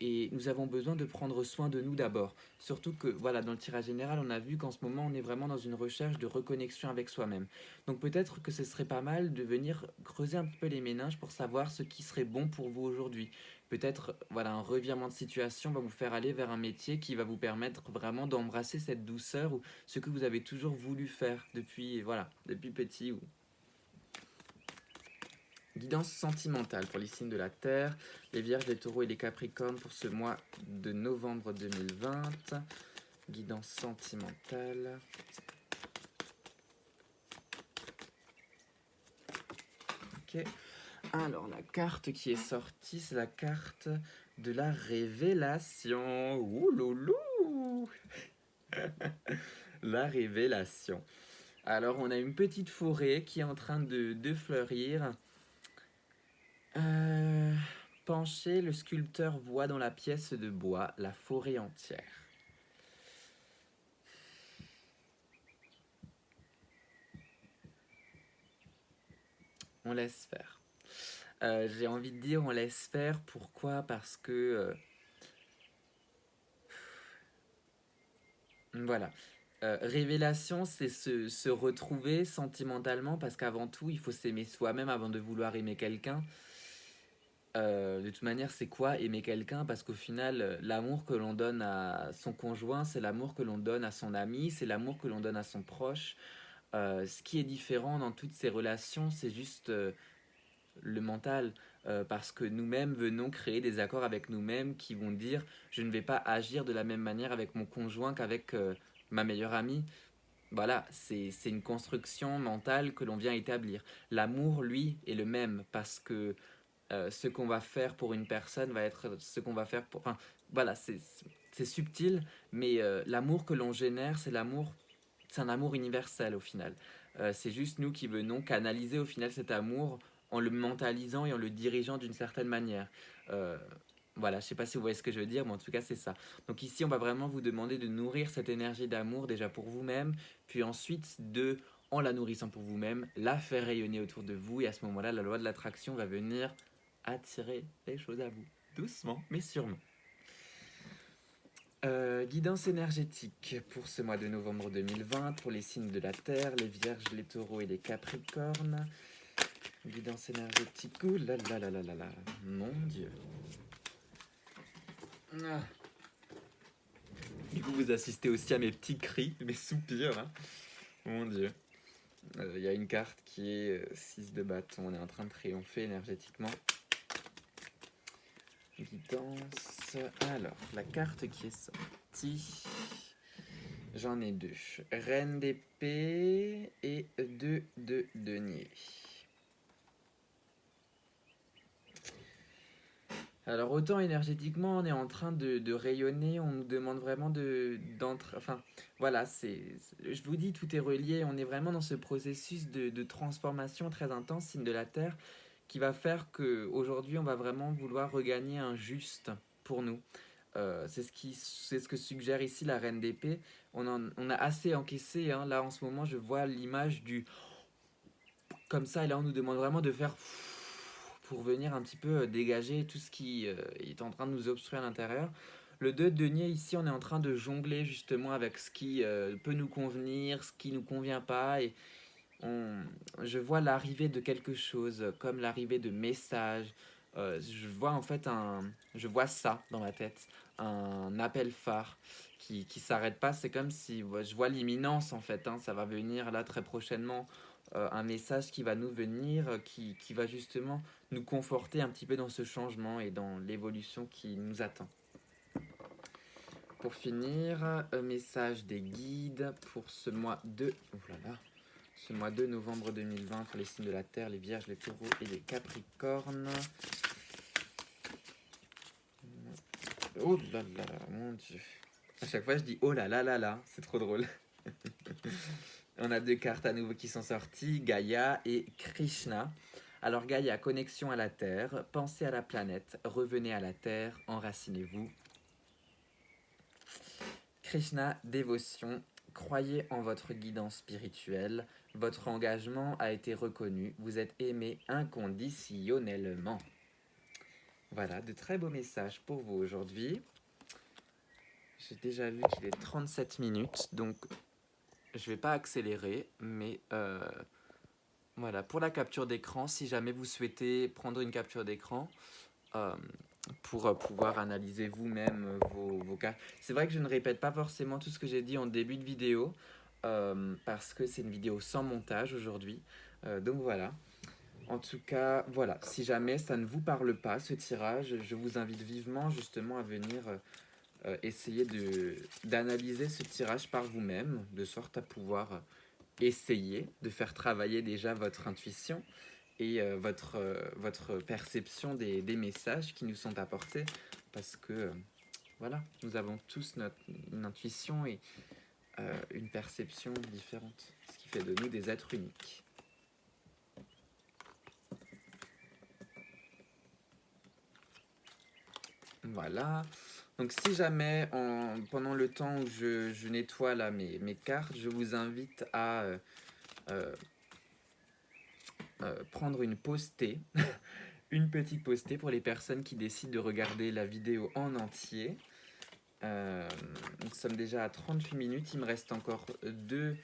et nous avons besoin de prendre soin de nous d'abord. Surtout que, voilà, dans le tirage général, on a vu qu'en ce moment, on est vraiment dans une recherche de reconnexion avec soi-même. Donc, peut-être que ce serait pas mal de venir creuser un petit peu les méninges pour savoir ce qui serait bon pour vous aujourd'hui. Peut-être, voilà, un revirement de situation va vous faire aller vers un métier qui va vous permettre vraiment d'embrasser cette douceur ou ce que vous avez toujours voulu faire depuis, voilà, depuis petit. Guidance sentimentale pour les signes de la Terre, les Vierges, les Taureaux et les Capricornes pour ce mois de novembre 2020. Guidance sentimentale. Ok. Alors, la carte qui est sortie, c'est la carte de la révélation. Ouh loulou. La révélation. Alors, on a une petite forêt qui est en train de fleurir. Euh, Penché, le sculpteur voit dans la pièce de bois la forêt entière. On laisse faire. J'ai envie de dire on laisse faire. Pourquoi? Parce que voilà. Révélation, c'est se retrouver sentimentalement parce qu'avant tout, il faut s'aimer soi-même avant de vouloir aimer quelqu'un. De toute manière, c'est quoi aimer quelqu'un? Parce qu'au final, l'amour que l'on donne à son conjoint, c'est l'amour que l'on donne à son ami, c'est l'amour que l'on donne à son proche. Ce qui est différent dans toutes ces relations, c'est juste le mental. Parce que nous-mêmes venons créer des accords avec nous-mêmes qui vont dire je ne vais pas agir de la même manière avec mon conjoint qu'avec ma meilleure amie. Voilà, c'est une construction mentale que l'on vient établir. L'amour, lui, est le même parce que ce qu'on va faire pour une personne va être ce qu'on va faire pour... Enfin, voilà, c'est subtil, mais l'amour que l'on génère, c'est un amour universel au final. C'est juste nous qui venons canaliser au final cet amour en le mentalisant et en le dirigeant d'une certaine manière. Voilà, je ne sais pas si vous voyez ce que je veux dire, mais en tout cas, c'est ça. Donc ici, on va vraiment vous demander de nourrir cette énergie d'amour déjà pour vous-même, puis ensuite en la nourrissant pour vous-même, la faire rayonner autour de vous. Et à ce moment-là, la loi de l'attraction va venir attirer les choses à vous. Doucement, mais sûrement. Guidance énergétique pour ce mois de novembre 2020, pour les signes de la Terre, les Vierges, les Taureaux et les Capricornes. Guidance énergétique, ouh là là là là là là, mon Dieu. Ah. Du coup, vous assistez aussi à mes petits cris, mes soupirs, hein. Mon Dieu. Il y a une carte qui est 6 de bâton, on est en train de triompher énergétiquement. Guidance. Alors, la carte qui est sortie, j'en ai 2. Reine d'épée et 2 de denier. Alors, autant énergétiquement, on est en train de rayonner, on nous demande vraiment d'entrer. Enfin, voilà, je vous dis, tout est relié. On est vraiment dans ce processus de transformation très intense, signe de la Terre, qui va faire qu'aujourd'hui, on va vraiment vouloir regagner un juste pour nous. C'est ce que suggère ici la Reine d'épée. On a assez encaissé, hein. Là, en ce moment, je vois l'image du comme ça, et là, on nous demande vraiment de faire pour venir un petit peu dégager tout ce qui est en train de nous obstruer à l'intérieur. Le 2 de denier, ici, on est en train de jongler justement avec ce qui peut nous convenir, ce qui nous convient pas. Et je vois l'arrivée de quelque chose, comme l'arrivée de messages. Je vois en fait je vois ça dans ma tête, un appel phare qui s'arrête pas. C'est comme si je vois l'imminence en fait, hein. Ça va venir là très prochainement, un message qui va nous venir, qui va justement nous conforter un petit peu dans ce changement et dans l'évolution qui nous attend. Pour finir, un message des guides pour ce mois de... Oh là là. Ce mois de novembre 2020 pour les signes de la Terre, les Vierges, les Taureaux et les Capricornes. Oh là là, mon Dieu. À chaque fois, je dis oh là là là là, c'est trop drôle. On a 2 cartes à nouveau qui sont sorties, Gaïa et Krishna. Alors Gaïa, connexion à la Terre, pensez à la planète, revenez à la Terre, enracinez-vous. Krishna, dévotion, croyez en votre guidance spirituelle, votre engagement a été reconnu, vous êtes aimé inconditionnellement. Voilà, de très beaux messages pour vous aujourd'hui. J'ai déjà vu qu'il est 37 minutes, donc je ne vais pas accélérer, mais voilà, pour la capture d'écran, si jamais vous souhaitez prendre une capture d'écran, pour pouvoir analyser vous-même vos cas. C'est vrai que je ne répète pas forcément tout ce que j'ai dit en début de vidéo, parce que c'est une vidéo sans montage aujourd'hui. Donc voilà. En tout cas, voilà. Si jamais ça ne vous parle pas, ce tirage, je vous invite vivement justement à venir essayer d'analyser ce tirage par vous-même, de sorte à pouvoir essayer de faire travailler déjà votre intuition et votre perception des messages qui nous sont apportés, parce que voilà, nous avons tous une intuition et une perception différente, ce qui fait de nous des êtres uniques. Voilà. Donc si jamais, pendant le temps où je nettoie là mes cartes, je vous invite à prendre une pause thé, une petite pause thé pour les personnes qui décident de regarder la vidéo en entier. Nous sommes déjà à 38 minutes, il me reste encore 2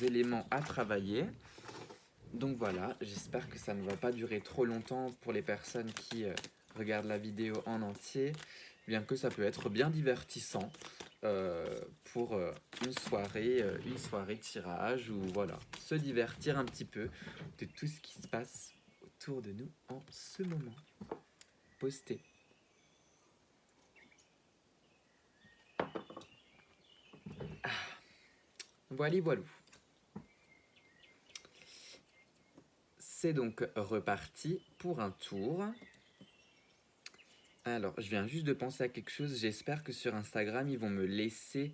éléments à travailler. Donc voilà, j'espère que ça ne va pas durer trop longtemps pour les personnes qui regardent la vidéo en entier, bien que ça peut être bien divertissant pour une soirée tirage, ou voilà, se divertir un petit peu de tout ce qui se passe autour de nous en ce moment. Postez. Voilà, voilà. C'est donc reparti pour un tour. Alors, je viens juste de penser à quelque chose. J'espère que sur Instagram, ils vont me laisser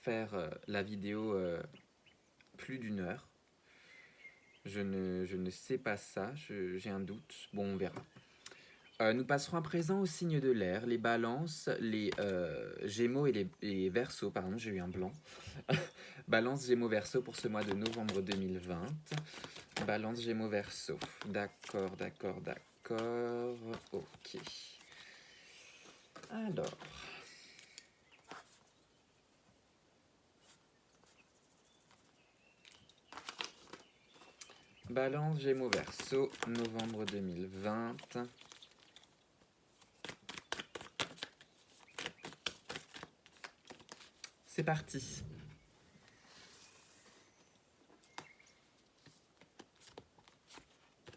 faire la vidéo plus d'1 heure. Je ne sais pas ça, j'ai un doute. Bon, on verra. Nous passerons à présent au signe de l'air, les balances, les gémeaux et les verseaux. Pardon, j'ai eu un blanc. Balance, gémeaux, verseaux pour ce mois de novembre 2020. Balance, gémeaux, verseaux. D'accord, d'accord, d'accord. Ok. Alors. Balance, gémeaux, verseaux, novembre 2020. C'est parti.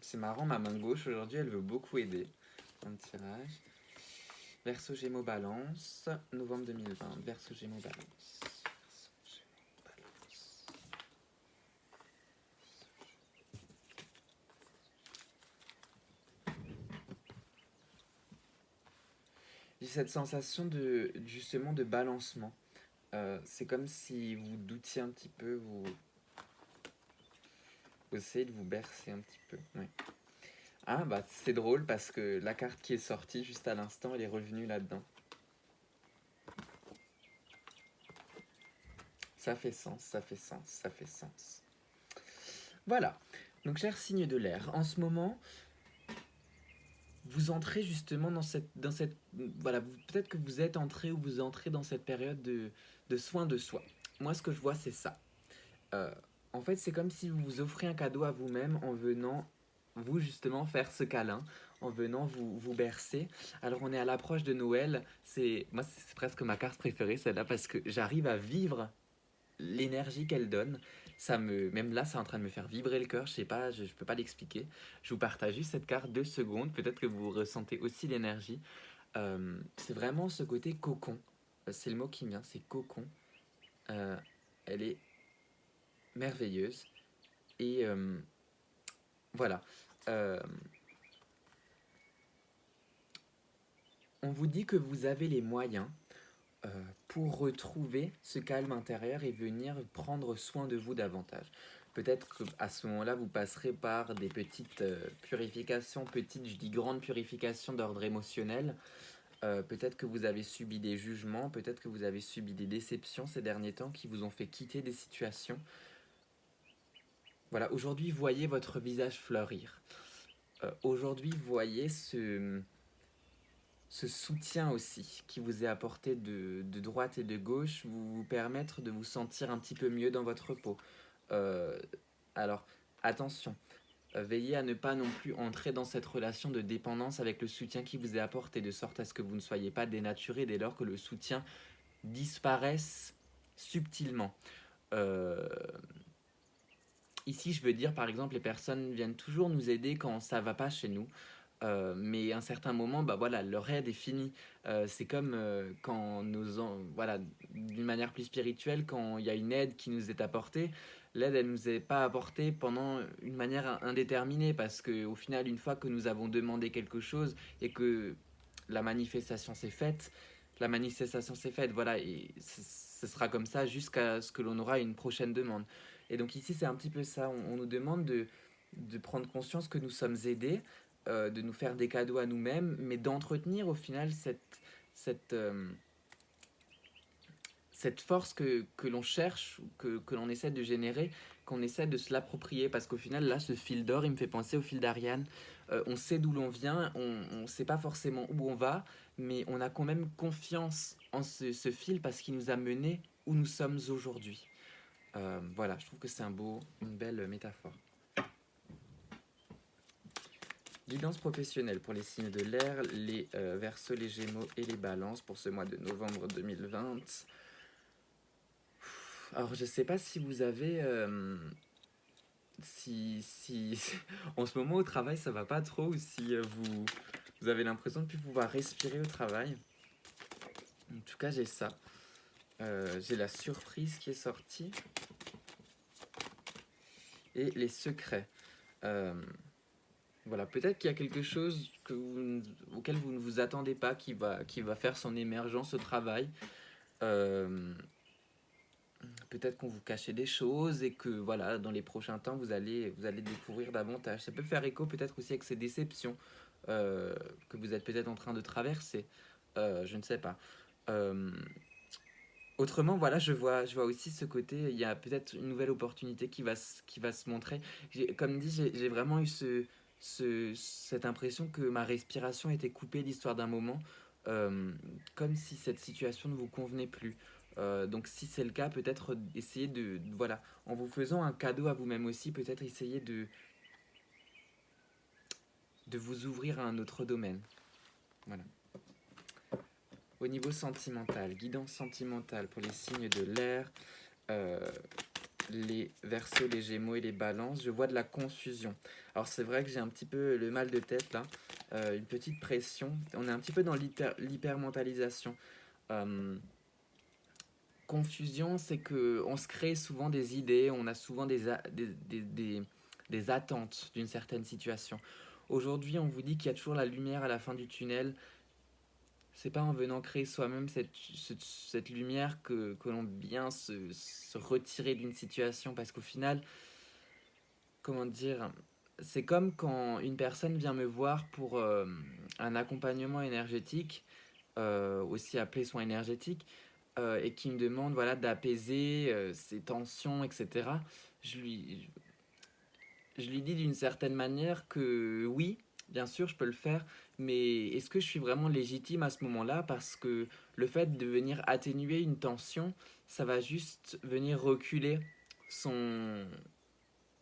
C'est marrant, ma main gauche aujourd'hui, elle veut beaucoup aider. Un tirage. Verseau, gémeaux, balance, novembre 2020. Verseau, gémeaux, balance. Verseau, gémeaux, balance. J'ai cette sensation justement de balancement. C'est comme si vous doutiez un petit peu, vous essayez de vous bercer un petit peu. Ouais. Ah bah c'est drôle parce que la carte qui est sortie juste à l'instant, elle est revenue là-dedans. Ça fait sens, ça fait sens, ça fait sens. Voilà. Donc cher signe de l'air, en ce moment, vous entrez justement dans cette voilà, peut-être que vous êtes entré ou vous entrez dans cette période de soin de soi. Moi, ce que je vois, c'est ça. Euh, En fait, c'est comme si vous vous offrez un cadeau à vous-même en venant, vous justement, faire ce câlin, en venant vous bercer. Alors, on est à l'approche de Noël. Moi, c'est presque ma carte préférée, celle-là, parce que j'arrive à vivre l'énergie qu'elle donne. Même là, c'est en train de me faire vibrer le cœur. Je sais pas, je peux pas l'expliquer. Je vous partage juste cette carte 2 secondes. Peut-être que vous ressentez aussi l'énergie. C'est vraiment ce côté cocon. C'est le mot qui me vient, c'est cocon. Elle est merveilleuse. Et voilà. Euh, on vous dit que vous avez les moyens pour retrouver ce calme intérieur et venir prendre soin de vous davantage. Peut-être qu'à ce moment-là, vous passerez par des petites purifications, petites, je dis grandes purifications d'ordre émotionnel. Peut-être que vous avez subi des jugements, peut-être que vous avez subi des déceptions ces derniers temps qui vous ont fait quitter des situations. Voilà, aujourd'hui, voyez votre visage fleurir. Aujourd'hui, voyez ce soutien aussi qui vous est apporté de droite et de gauche vous permettre de vous sentir un petit peu mieux dans votre peau. Euh, alors, attention, veillez à ne pas non plus entrer dans cette relation de dépendance avec le soutien qui vous est apporté, de sorte à ce que vous ne soyez pas dénaturé dès lors que le soutien disparaisse subtilement. Euh, Ici, je veux dire, par exemple, les personnes viennent toujours nous aider quand ça va pas chez nous. Mais à un certain moment, bah voilà, leur aide est finie. C'est comme quand voilà, d'une manière plus spirituelle, quand il y a une aide qui nous est apportée, l'aide elle nous est pas apportée pendant une manière indéterminée parce que au final, une fois que nous avons demandé quelque chose et que la manifestation s'est faite, voilà, et ce sera comme ça jusqu'à ce que l'on aura une prochaine demande. Et donc ici, c'est un petit peu ça. On nous demande de prendre conscience que nous sommes aidés, de nous faire des cadeaux à nous-mêmes, mais d'entretenir au final cette, euh, cette force que l'on cherche, que l'on essaie de générer, qu'on essaie de se l'approprier. Parce qu'au final, là, ce fil d'or, il me fait penser au fil d'Ariane. On sait d'où l'on vient, on ne sait pas forcément où on va, mais on a quand même confiance en ce fil parce qu'il nous a menés où nous sommes aujourd'hui. Voilà, je trouve que c'est une belle métaphore. Guidance professionnelle pour les signes de l'air, les Verseaux, les Gémeaux et les Balances pour ce mois de novembre 2020. Alors, je sais pas si vous avez... si en ce moment au travail ça va pas trop ou si vous avez l'impression de ne plus pouvoir respirer au travail. En tout cas, j'ai ça. J'ai la surprise qui est sortie. Et les secrets. Voilà, peut-être qu'il y a quelque chose auquel vous ne vous attendez pas qui va faire son émergence au travail. Euh, peut-être qu'on vous cachait des choses et que voilà, dans les prochains temps, vous allez découvrir davantage. Ça peut faire écho peut-être aussi avec ces déceptions euh, que vous êtes peut-être en train de traverser. Je ne sais pas. Euh, Autrement, voilà, je vois aussi ce côté, il y a peut-être une nouvelle opportunité qui va se montrer. Comme dit, j'ai vraiment eu cette impression que ma respiration était coupée l'histoire d'un moment, euh, comme si cette situation ne vous convenait plus. Donc si c'est le cas, peut-être essayer voilà, en vous faisant un cadeau à vous-même aussi, peut-être essayer de vous ouvrir à un autre domaine. Voilà. Au niveau sentimental, guidance sentimentale pour les signes de l'air, euh, les Verseaux, les Gémeaux et les Balances, je vois de la confusion. Alors c'est vrai que j'ai un petit peu le mal de tête là, une petite pression. On est un petit peu dans l'hypermentalisation. Euh, Confusion, c'est que on se crée souvent des idées, on a souvent des attentes d'une certaine situation. Aujourd'hui, on vous dit qu'il y a toujours la lumière à la fin du tunnel. C'est pas en venant créer soi-même cette lumière que l'on vient se retirer d'une situation parce qu'au final, comment dire, c'est comme quand une personne vient me voir pour un accompagnement énergétique, aussi appelé soin énergétique, et qui me demande voilà, d'apaiser ses tensions, etc. Je lui, je lui dis d'une certaine manière que oui, bien sûr, je peux le faire, mais est-ce que je suis vraiment légitime à ce moment-là? Parce que le fait de venir atténuer une tension, ça va juste venir reculer son,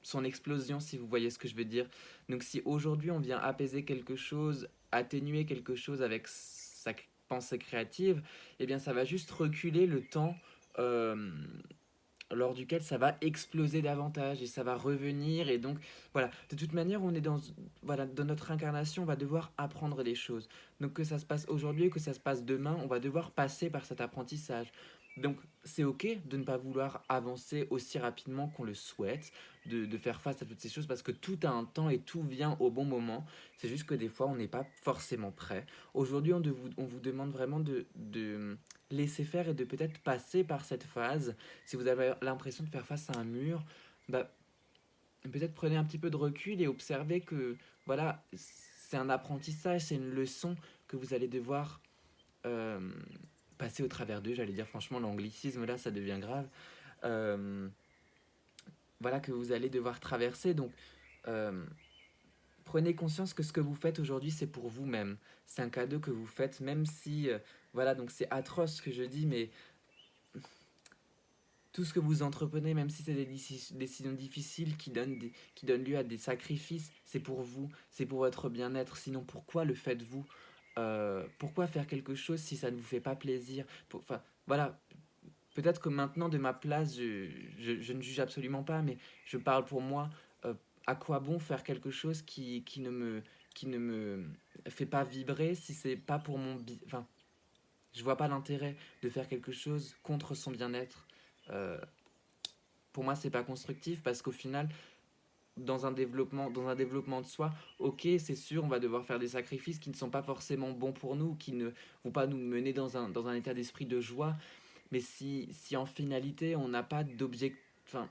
son explosion, si vous voyez ce que je veux dire. Donc si aujourd'hui on vient apaiser quelque chose, atténuer quelque chose avec sa pensée créative, eh bien ça va juste reculer le temps euh, lors duquel ça va exploser davantage et ça va revenir. Et donc voilà, de toute manière on est voilà, dans notre incarnation, on va devoir apprendre des choses. Donc que ça se passe aujourd'hui ou que ça se passe demain, on va devoir passer par cet apprentissage. Donc c'est ok de ne pas vouloir avancer aussi rapidement qu'on le souhaite, de faire face à toutes ces choses parce que tout a un temps et tout vient au bon moment. C'est juste que des fois on n'est pas forcément prêt. Aujourd'hui on vous demande vraiment de laisser faire et de peut-être passer par cette phase. Si vous avez l'impression de faire face à un mur, bah, peut-être prenez un petit peu de recul et observez que voilà, c'est un apprentissage, c'est une leçon que vous allez devoir euh, passer au travers d'eux. J'allais dire franchement l'anglicisme là ça devient grave. Euh, voilà que vous allez devoir traverser. Donc euh, prenez conscience que ce que vous faites aujourd'hui c'est pour vous-même. C'est un cadeau que vous faites même si voilà donc c'est atroce ce que je dis mais tout ce que vous entreprenez, même si c'est des décisions difficiles qui donnent lieu à des sacrifices, c'est pour vous, c'est pour votre bien-être. Sinon, pourquoi le faites-vous? Pourquoi faire quelque chose si ça ne vous fait pas plaisir? Enfin, voilà, peut-être que maintenant, de ma place, je ne juge absolument pas, mais je parle pour moi. Euh, à quoi bon faire quelque chose qui ne me fait pas vibrer si c'est pas pour mon... Enfin, je vois pas l'intérêt de faire quelque chose contre son bien-être. Euh, pour moi, c'est pas constructif parce qu'au final, dans un développement de soi, ok, c'est sûr, on va devoir faire des sacrifices qui ne sont pas forcément bons pour nous, qui ne vont pas nous mener dans un état d'esprit de joie. Mais si en finalité, on n'a pas d'objectif. Enfin,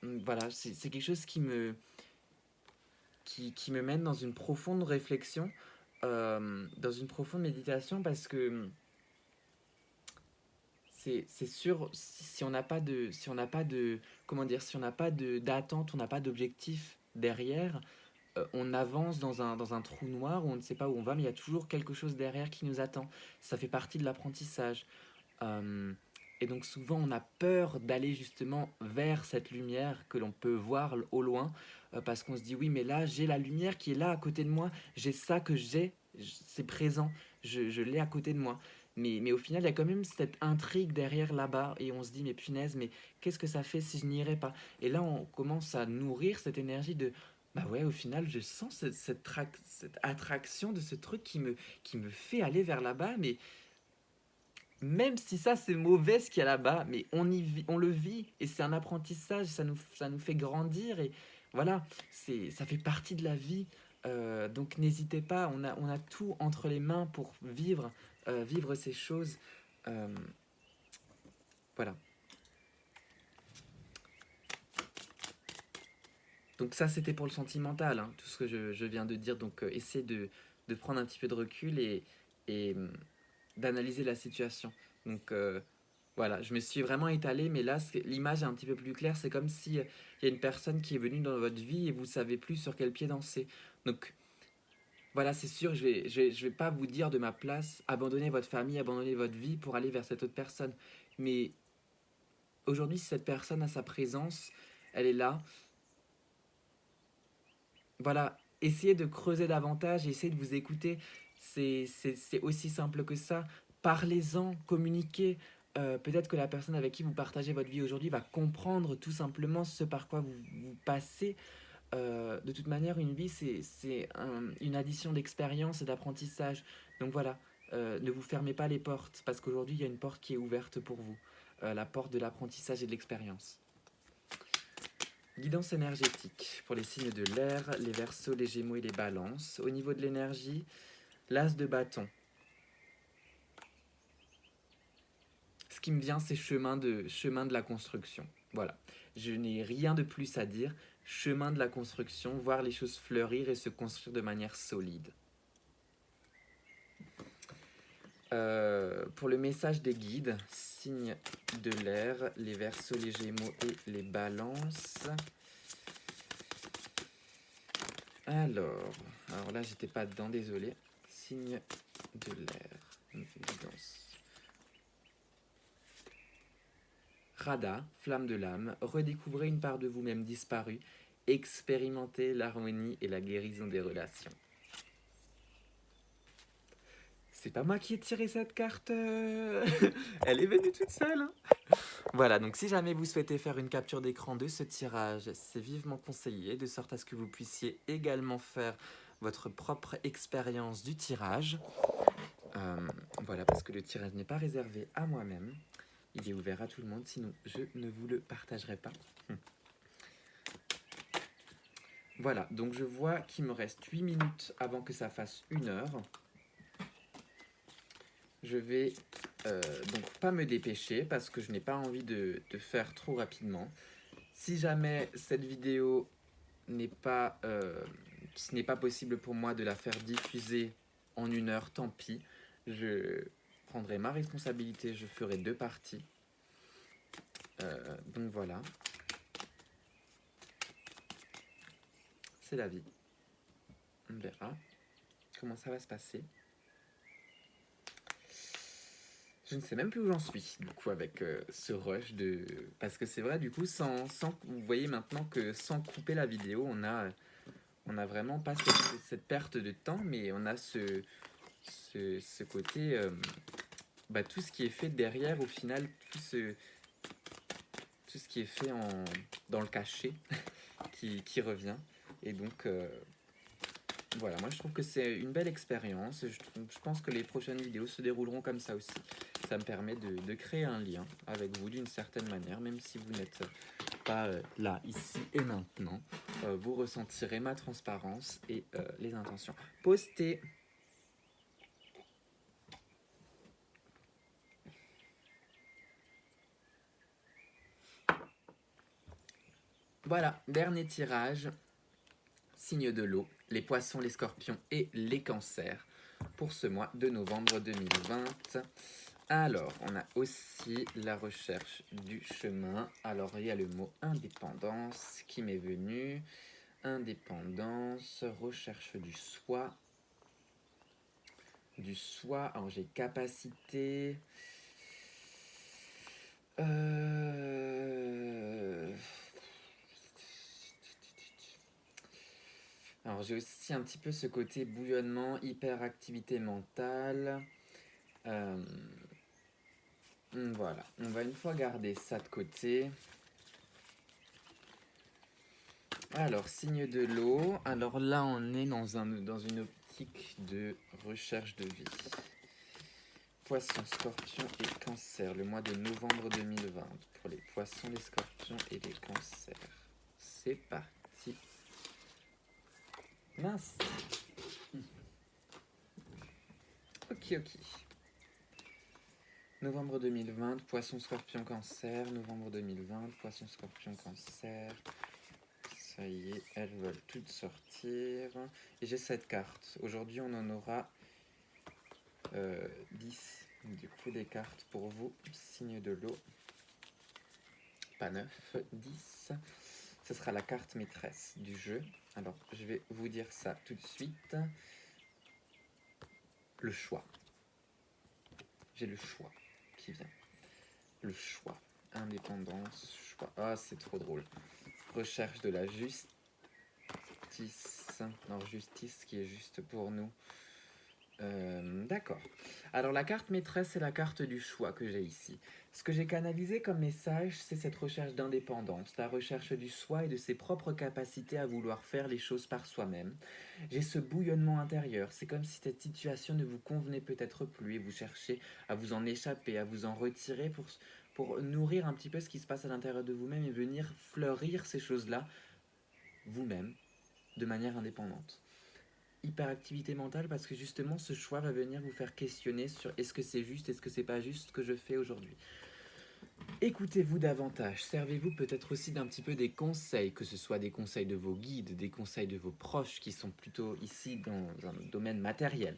voilà, c'est quelque chose qui me mène dans une profonde réflexion, dans une profonde méditation parce que c'est sûr si on n'a pas de si on n'a pas de comment dire si on n'a pas de d'attente on n'a pas d'objectif derrière on avance dans un trou noir où on ne sait pas où on va mais il y a toujours quelque chose derrière qui nous attend ça fait partie de l'apprentissage. Euh, et donc souvent on a peur d'aller justement vers cette lumière que l'on peut voir au loin parce qu'on se dit oui mais là j'ai la lumière qui est là à côté de moi, j'ai ça que c'est présent, je l'ai à côté de moi. Mais au final il y a quand même cette intrigue derrière là-bas et on se dit mais punaise mais qu'est-ce que ça fait si je n'irais pas? Et là on commence à nourrir cette énergie de bah ouais au final je sens cette attraction de ce truc qui me fait aller vers là-bas mais même si ça c'est mauvais ce qu'il y a là-bas, mais on le vit et c'est un apprentissage, ça nous fait grandir et voilà, ça fait partie de la vie. Donc n'hésitez pas, on a tout entre les mains pour vivre ces choses. Euh, voilà. Donc ça, c'était pour le sentimental, hein, tout ce que je viens de dire. Donc essayez de prendre un petit peu de recul et d'analyser la situation. Donc voilà, je me suis vraiment étalé, mais là, l'image est un petit peu plus claire. C'est comme si il y a une personne qui est venue dans votre vie et vous ne savez plus sur quel pied danser. Donc voilà, c'est sûr, je vais pas vous dire de ma place, abandonnez votre famille, abandonnez votre vie pour aller vers cette autre personne. Mais aujourd'hui, si cette personne a sa présence, elle est là, voilà, essayez de creuser davantage, essayez de vous écouter. C'est aussi simple que ça. Parlez-en, communiquez. Peut-être que la personne avec qui vous partagez votre vie aujourd'hui va comprendre tout simplement ce par quoi vous passez. De toute manière, une vie, une addition d'expérience et d'apprentissage. Donc voilà, ne vous fermez pas les portes, parce qu'aujourd'hui, il y a une porte qui est ouverte pour vous. La porte de l'apprentissage et de l'expérience. Guidance énergétique pour les signes de l'air, les Verseaux, les Gémeaux et les Balances. Au niveau de l'énergie, l'As de bâton. Ce qui me vient, c'est chemin de la construction. Voilà. Je n'ai rien de plus à dire. Chemin de la construction, voir les choses fleurir et se construire de manière solide. Pour le message des guides, signe de l'air, les Verseaux, les Gémeaux et les Balances. Alors là, j'étais pas dedans, désolé. Signe de l'air, guidance. Radha, flamme de l'âme, redécouvrez une part de vous-même disparue, expérimentez l'harmonie et la guérison des relations. C'est pas moi qui ai tiré cette carte, elle est venue toute seule. Hein. Voilà, donc si jamais vous souhaitez faire une capture d'écran de ce tirage, c'est vivement conseillé, de sorte à ce que vous puissiez également faire votre propre expérience du tirage. Voilà, parce que le tirage n'est pas réservé à moi-même. Il est ouvert à tout le monde, sinon je ne vous le partagerai pas. Voilà, donc je vois qu'il me reste 8 minutes avant que ça fasse 1 heure. Je vais donc pas me dépêcher parce que je n'ai pas envie de faire trop rapidement. Si jamais cette vidéo ce n'est pas possible pour moi de la faire diffuser en 1 heure, tant pis. Je prendrai ma responsabilité, je ferai 2 parties. Donc voilà. C'est la vie. On verra comment ça va se passer. Je ne sais même plus où j'en suis, du coup, avec ce rush de... Parce que c'est vrai, du coup, vous voyez maintenant que sans couper la vidéo, on a vraiment pas cette perte de temps, mais on a ce côté... tout ce qui est fait derrière, au final, tout ce qui est fait dans le cachet qui revient. Et donc, voilà, moi je trouve que c'est une belle expérience. Je pense que les prochaines vidéos se dérouleront comme ça aussi. Ça me permet de créer un lien avec vous d'une certaine manière, même si vous n'êtes pas là, ici et maintenant. Vous ressentirez ma transparence et les intentions. Postez. Voilà, dernier tirage. Signe de l'eau, les poissons, les scorpions et les cancers pour ce mois de novembre 2020. Alors, on a aussi la recherche du chemin. Alors, il y a le mot indépendance qui m'est venu. Indépendance, recherche du soi. Du soi, alors j'ai capacité. Alors j'ai aussi un petit peu ce côté bouillonnement, hyperactivité mentale. Voilà, on va une fois garder ça de côté. Alors, signe de l'eau. Alors là, on est dans une optique de recherche de vie. Poissons, scorpions et cancers, le mois de novembre 2020. Pour les poissons, les scorpions et les cancers. C'est parti. Mince. Ok. Novembre 2020, poisson, scorpion, cancer. Novembre 2020, poisson, scorpion, cancer. Ça y est, elles veulent toutes sortir. Et j'ai cette carte. Aujourd'hui, on en aura 10. Du coup, des cartes pour vous. Signe de l'eau. Pas 9, 10. Ce sera la carte maîtresse du jeu. Alors, je vais vous dire ça tout de suite. Le choix. J'ai le choix qui vient. Le choix. Indépendance, choix. Ah, c'est trop drôle. Recherche de la justice. Non, justice qui est juste pour nous. D'accord. Alors la carte maîtresse, c'est la carte du choix que j'ai ici. Ce que j'ai canalisé comme message, c'est cette recherche d'indépendance, la recherche du soi et de ses propres capacités à vouloir faire les choses par soi-même. J'ai ce bouillonnement intérieur, c'est comme si cette situation ne vous convenait peut-être plus et vous cherchez à vous en échapper, à vous en retirer pour nourrir un petit peu ce qui se passe à l'intérieur de vous-même et venir fleurir ces choses-là vous-même de manière indépendante. Hyperactivité mentale parce que justement ce choix va venir vous faire questionner sur est-ce que c'est juste, est-ce que c'est pas juste ce que je fais aujourd'hui. Écoutez-vous davantage, servez-vous peut-être aussi d'un petit peu des conseils, que ce soit des conseils de vos guides, des conseils de vos proches qui sont plutôt ici dans un domaine matériel.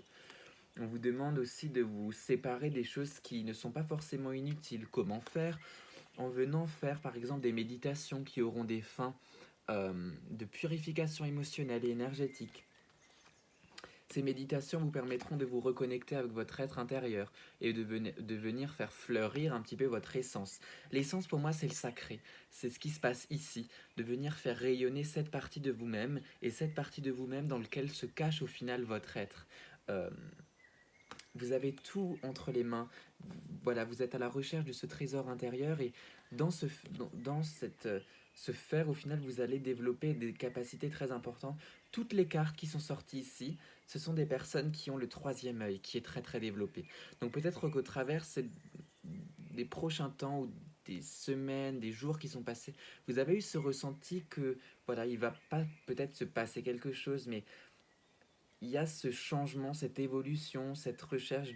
On vous demande aussi de vous séparer des choses qui ne sont pas forcément inutiles. Comment faire? En venant faire par exemple des méditations qui auront des fins de purification émotionnelle et énergétique. Ces méditations vous permettront de vous reconnecter avec votre être intérieur et de venir faire fleurir un petit peu votre essence. L'essence pour moi c'est le sacré, c'est ce qui se passe ici, de venir faire rayonner cette partie de vous-même et cette partie de vous-même dans laquelle se cache au final votre être. Vous avez tout entre les mains, voilà, vous êtes à la recherche de ce trésor intérieur et dans ce faire, au final, vous allez développer des capacités très importantes. Toutes les cartes qui sont sorties ici, ce sont des personnes qui ont le troisième œil, qui est très très développé. Donc peut-être qu'au travers des prochains temps ou des semaines, des jours qui sont passés, vous avez eu ce ressenti que, voilà, il va pas peut-être se passer quelque chose, mais il y a ce changement, cette évolution, cette recherche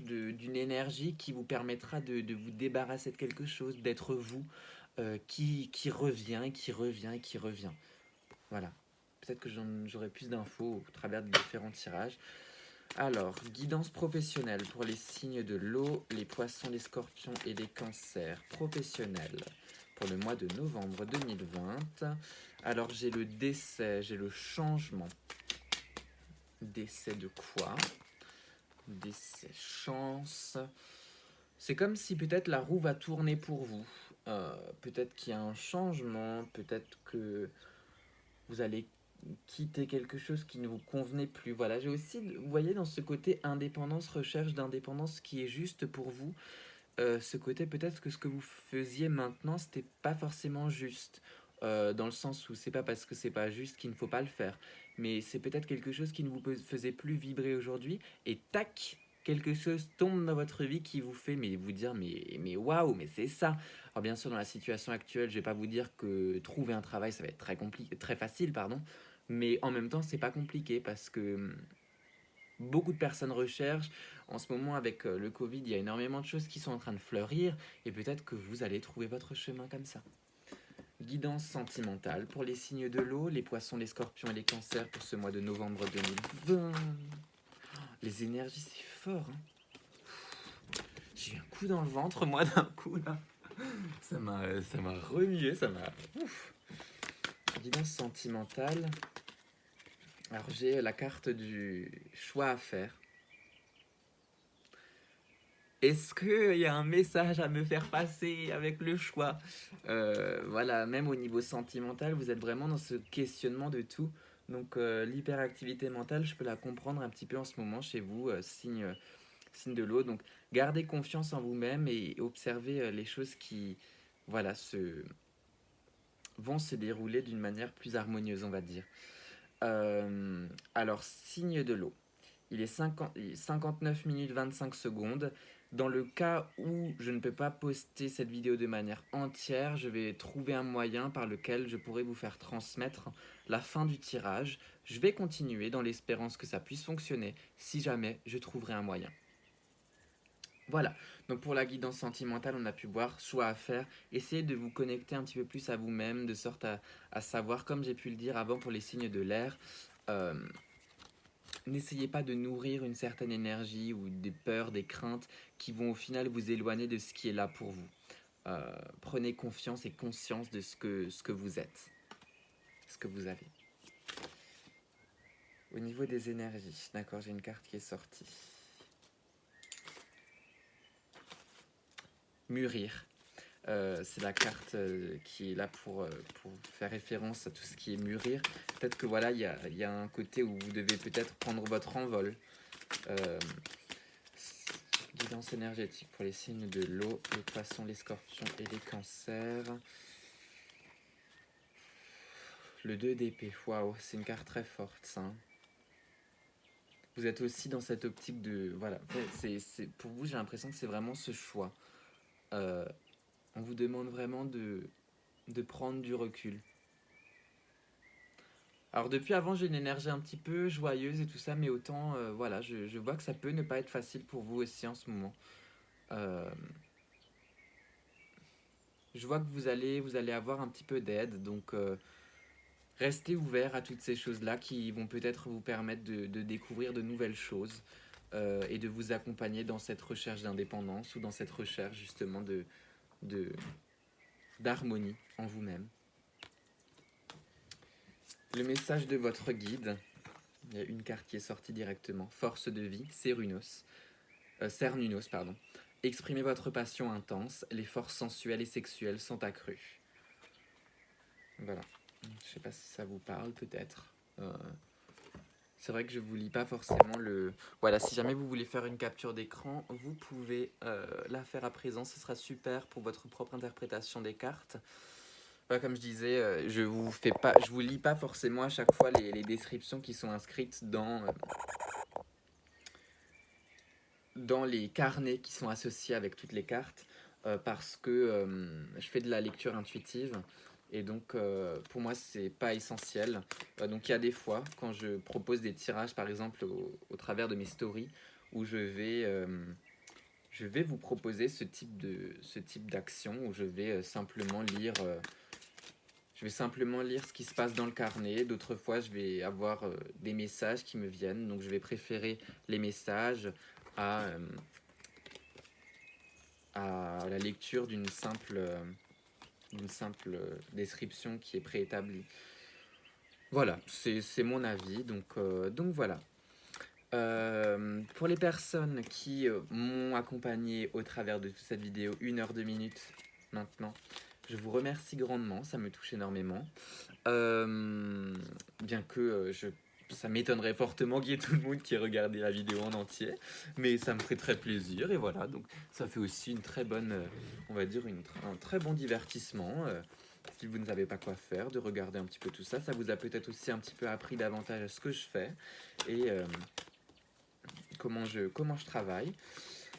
d'une énergie qui vous permettra de vous débarrasser de quelque chose, d'être vous, qui revient, et qui revient, et qui revient. Voilà. Peut-être que j'aurai plus d'infos au travers de différents tirages. Alors, guidance professionnelle pour les signes de l'eau, les poissons, les scorpions et les cancers professionnels pour le mois de novembre 2020. Alors, j'ai le décès, j'ai le changement. Décès de quoi? Décès, chance. C'est comme si peut-être la roue va tourner pour vous. Peut-être qu'il y a un changement, peut-être que vous allez quitter quelque chose qui ne vous convenait plus. Voilà, j'ai aussi, vous voyez, dans ce côté indépendance, recherche d'indépendance qui est juste pour vous, ce côté peut-être que ce que vous faisiez maintenant, c'était pas forcément juste. Dans le sens où c'est pas parce que c'est pas juste qu'il ne faut pas le faire, mais c'est peut-être quelque chose qui ne vous faisait plus vibrer aujourd'hui, et tac, quelque chose tombe dans votre vie qui vous fait vous dire mais waouh, mais c'est ça. Alors bien sûr dans la situation actuelle, je vais pas vous dire que trouver un travail ça va être très compliqué, très facile pardon, mais en même temps c'est pas compliqué parce que beaucoup de personnes recherchent. En ce moment, avec le Covid, il y a énormément de choses qui sont en train de fleurir et peut-être que vous allez trouver votre chemin comme ça. Guidance sentimentale pour les signes de l'eau, les poissons, les scorpions et les cancers pour ce mois de novembre 2020. Les énergies, c'est fort. Hein. J'ai eu un coup dans le ventre, moi, d'un coup, là. Ça m'a remué, ça m'a... Ouf. Guidance sentimentale. Alors, j'ai la carte du choix à faire. Est-ce qu'il y a un message à me faire passer avec le choix? Voilà, même au niveau sentimental, vous êtes vraiment dans ce questionnement de tout. Donc l'hyperactivité mentale, je peux la comprendre un petit peu en ce moment chez vous, signe de l'eau. Donc gardez confiance en vous-même et observez les choses qui voilà, vont se dérouler d'une manière plus harmonieuse, on va dire. Alors, signe de l'eau. Il est 59 minutes 25 secondes. Dans le cas où je ne peux pas poster cette vidéo de manière entière, je vais trouver un moyen par lequel je pourrai vous faire transmettre la fin du tirage. Je vais continuer dans l'espérance que ça puisse fonctionner si jamais je trouverai un moyen. Voilà, donc pour la guidance sentimentale, on a pu voir, choix à faire, essayez de vous connecter un petit peu plus à vous-même, de sorte à savoir, comme j'ai pu le dire avant pour les signes de l'air, euh, n'essayez pas de nourrir une certaine énergie ou des peurs, des craintes qui vont au final vous éloigner de ce qui est là pour vous. Prenez confiance et conscience de ce que vous êtes, ce que vous avez. Au niveau des énergies, d'accord, j'ai une carte qui est sortie. Mûrir. C'est la carte qui est là pour faire référence à tout ce qui est mûrir. Peut-être que voilà, y a un côté où vous devez peut-être prendre votre envol. Euh, Guidance énergétique pour les signes de l'eau, les poissons, les scorpions et les cancers. Le 2 d'épée, waouh, c'est une carte très forte ça. Vous êtes aussi dans cette optique de... Voilà, pour vous, j'ai l'impression que c'est vraiment ce choix. Euh, on vous demande vraiment de prendre du recul. Alors depuis avant, j'ai une énergie un petit peu joyeuse et tout ça, mais autant, voilà, je vois que ça peut ne pas être facile pour vous aussi en ce moment. Euh, je vois que vous allez avoir un petit peu d'aide, donc restez ouvert à toutes ces choses-là qui vont peut-être vous permettre de découvrir de nouvelles choses et de vous accompagner dans cette recherche d'indépendance ou dans cette recherche justement de, d'harmonie en vous-même. Le message de votre guide, il y a une carte qui est sortie directement, force de vie, Cernunos, pardon. Exprimez votre passion intense, les forces sensuelles et sexuelles sont accrues. Voilà. Je ne sais pas si ça vous parle, peut-être. C'est vrai que je ne vous lis pas forcément le... Voilà, si jamais vous voulez faire une capture d'écran, vous pouvez la faire à présent. Ce sera super pour votre propre interprétation des cartes. Voilà, comme je disais, je vous lis pas forcément à chaque fois les descriptions qui sont inscrites dans les carnets qui sont associés avec toutes les cartes parce que je fais de la lecture intuitive et donc pour moi c'est pas essentiel. Donc il y a des fois quand je propose des tirages par exemple au travers de mes stories où je vais vous proposer ce type d'action où je vais simplement lire ce qui se passe dans le carnet. D'autres fois, je vais avoir des messages qui me viennent. Donc, je vais préférer les messages à, euh, à la lecture d'une simple description qui est préétablie. Voilà, c'est mon avis. Donc voilà. Pour les personnes qui m'ont accompagné au travers de toute cette vidéo, 1 heure 2 minutes maintenant, je vous remercie grandement, ça me touche énormément. Bien que ça m'étonnerait fortement qu'il y ait tout le monde qui ait regardé la vidéo en entier, mais ça me ferait très plaisir et voilà, donc ça fait aussi une très bonne, on va dire un très bon divertissement. Si vous ne savez pas quoi faire, de regarder un petit peu tout ça, ça vous a peut-être aussi un petit peu appris davantage à ce que je fais et comment je travaille.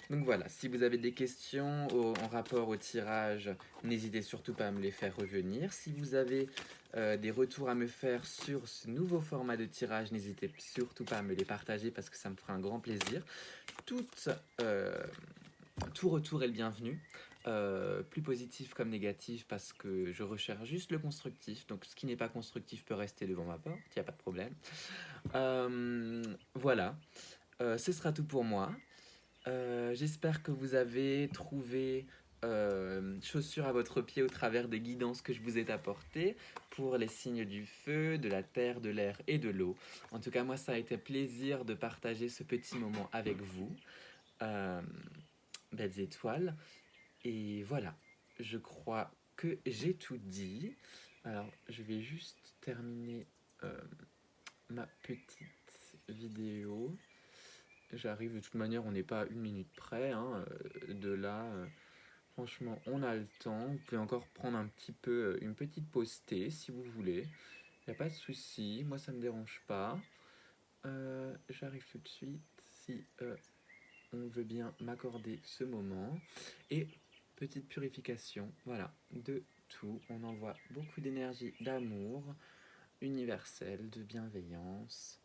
Donc voilà, si vous avez des questions en rapport au tirage, n'hésitez surtout pas à me les faire revenir. Si vous avez des retours à me faire sur ce nouveau format de tirage, n'hésitez surtout pas à me les partager parce que ça me fera un grand plaisir. Tout retour est le bienvenu, plus positif comme négatif parce que je recherche juste le constructif. Donc ce qui n'est pas constructif peut rester devant ma porte, il n'y a pas de problème. Voilà, ce sera tout pour moi. J'espère que vous avez trouvé chaussures à votre pied au travers des guidances que je vous ai apportées pour les signes du feu, de la terre, de l'air et de l'eau. En tout cas, moi, ça a été plaisir de partager ce petit moment avec vous. Euh, Belles étoiles. Et voilà, je crois que j'ai tout dit. Alors, je vais juste terminer ma petite vidéo. J'arrive, de toute manière, on n'est pas à 1 minute près. Hein, de là, franchement, on a le temps. Vous pouvez encore prendre un petit peu, une petite pause thé si vous voulez. Il n'y a pas de souci. Moi, ça ne me dérange pas. J'arrive tout de suite si on veut bien m'accorder ce moment. Et petite purification, voilà, de tout. On envoie beaucoup d'énergie, d'amour universel, de bienveillance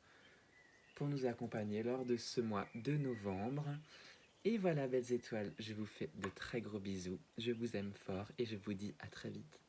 pour nous accompagner lors de ce mois de novembre. Et voilà, belles étoiles, je vous fais de très gros bisous, je vous aime fort et je vous dis à très vite.